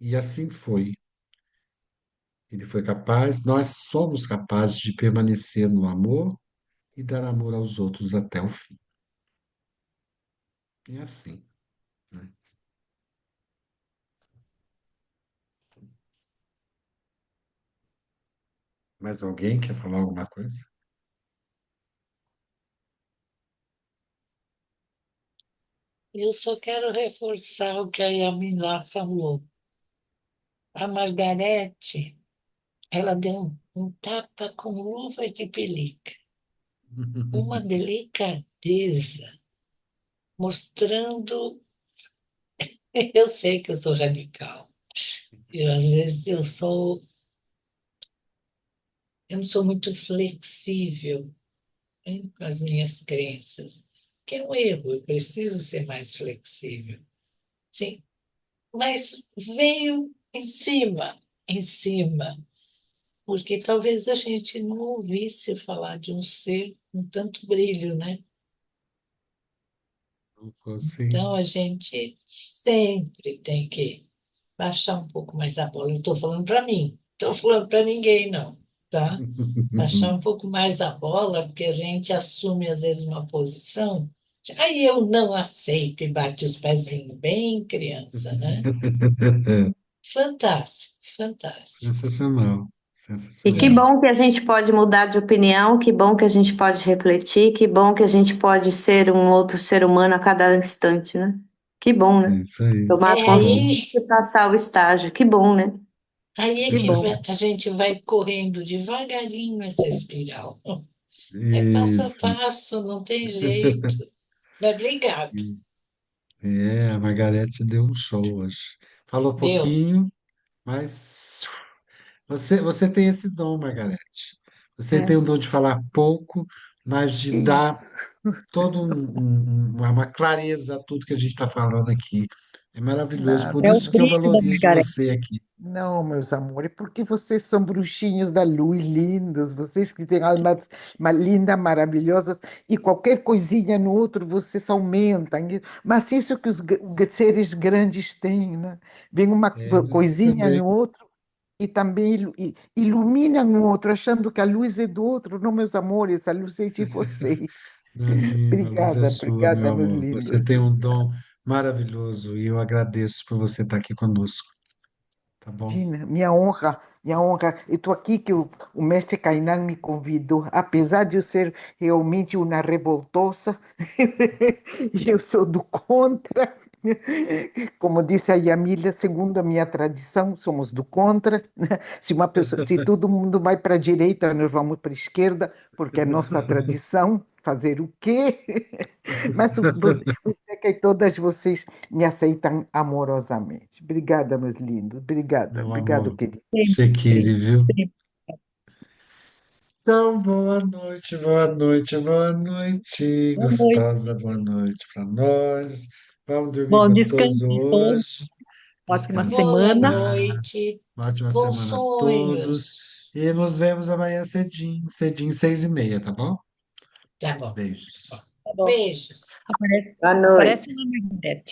E assim foi. Ele foi capaz, nós somos capazes de permanecer no amor e dar amor aos outros até o fim. E é assim, né? Mais alguém quer falar alguma coisa? Eu só quero reforçar o que a Yamila falou. A Margarete, ela deu um tapa com luvas de pelica. uma delicadeza, mostrando. Eu sei que eu sou radical. E às vezes eu não sou muito flexível, hein, com as minhas crenças, que é um erro, eu preciso ser mais flexível. Sim, mas veio em cima, porque talvez a gente não ouvisse falar de um ser com tanto brilho, né? Não fosse. Então a gente sempre tem que baixar um pouco mais a bola. Eu estou falando para mim, não estou falando para ninguém, não, tá? Baixar um pouco mais a bola, porque a gente assume às vezes uma posição. Aí eu não aceito e bate os pezinhos, bem criança, né? Fantástico, fantástico. Sensacional, E que sensacional. É, bom que a gente pode mudar de opinião, que bom que a gente pode refletir, que bom que a gente pode ser um outro ser humano a cada instante, né? Que bom, É né? isso aí. Tomar é consciência Bom, aí, e passar o estágio, que bom, né? aí é Que que bom. a gente vai correndo devagarinho essa espiral. É passo a isso. passo, não tem jeito. Mas obrigado. A Margarete deu um show hoje. Falou Deu. pouquinho, mas você tem esse dom, Margarete. Você tem É, o dom de falar pouco, mas de Que dar isso. toda uma clareza a tudo que a gente está falando aqui. É maravilhoso, por é Nada. o isso que eu brilho da valorizo Margareth. você aqui. Não, meus amores, porque vocês são bruxinhos da luz, lindos, vocês que têm almas lindas, maravilhosas, e qualquer coisinha no outro vocês aumentam. Mas isso que os seres grandes têm, né? Vem uma É, mas eu coisinha também. no outro e também iluminam o outro, achando que a luz é do outro. Não, meus amores, a luz é de vocês. Imagina, a luz é Obrigada, sua, meu obrigada, meus amor. Você lindos. tem um dom maravilhoso e eu agradeço por você estar aqui conosco, tá bom? Imagina, minha honra, minha honra. Eu estou aqui que o mestre Kainan me convidou, apesar de eu ser realmente uma revoltosa, eu sou do contra. Como disse a Yamília, segundo a minha tradição, somos do contra. Se uma pessoa, se todo mundo vai para a direita, nós vamos para a esquerda, porque é nossa tradição. Fazer o quê? Mas o Zeca e todas vocês me aceitam amorosamente. Obrigada, meus lindos. Obrigada, Meu obrigado, amor, querido. Shekiri, viu? Sempre. Então, boa noite, boa noite, boa noite. Boa noite. Gostosa, boa noite para nós. Vamos dormir Bom gostoso descanso a todos. hoje, Ótima Boa semana. descansar. noite. Uma ótima Bons semana a todos. sonhos. E nos vemos amanhã cedinho, cedinho, 6:30, tá bom? Tá bom. Beijos. Tá bom. Beijos. Aparece, Boa aparece noite. na Margareth.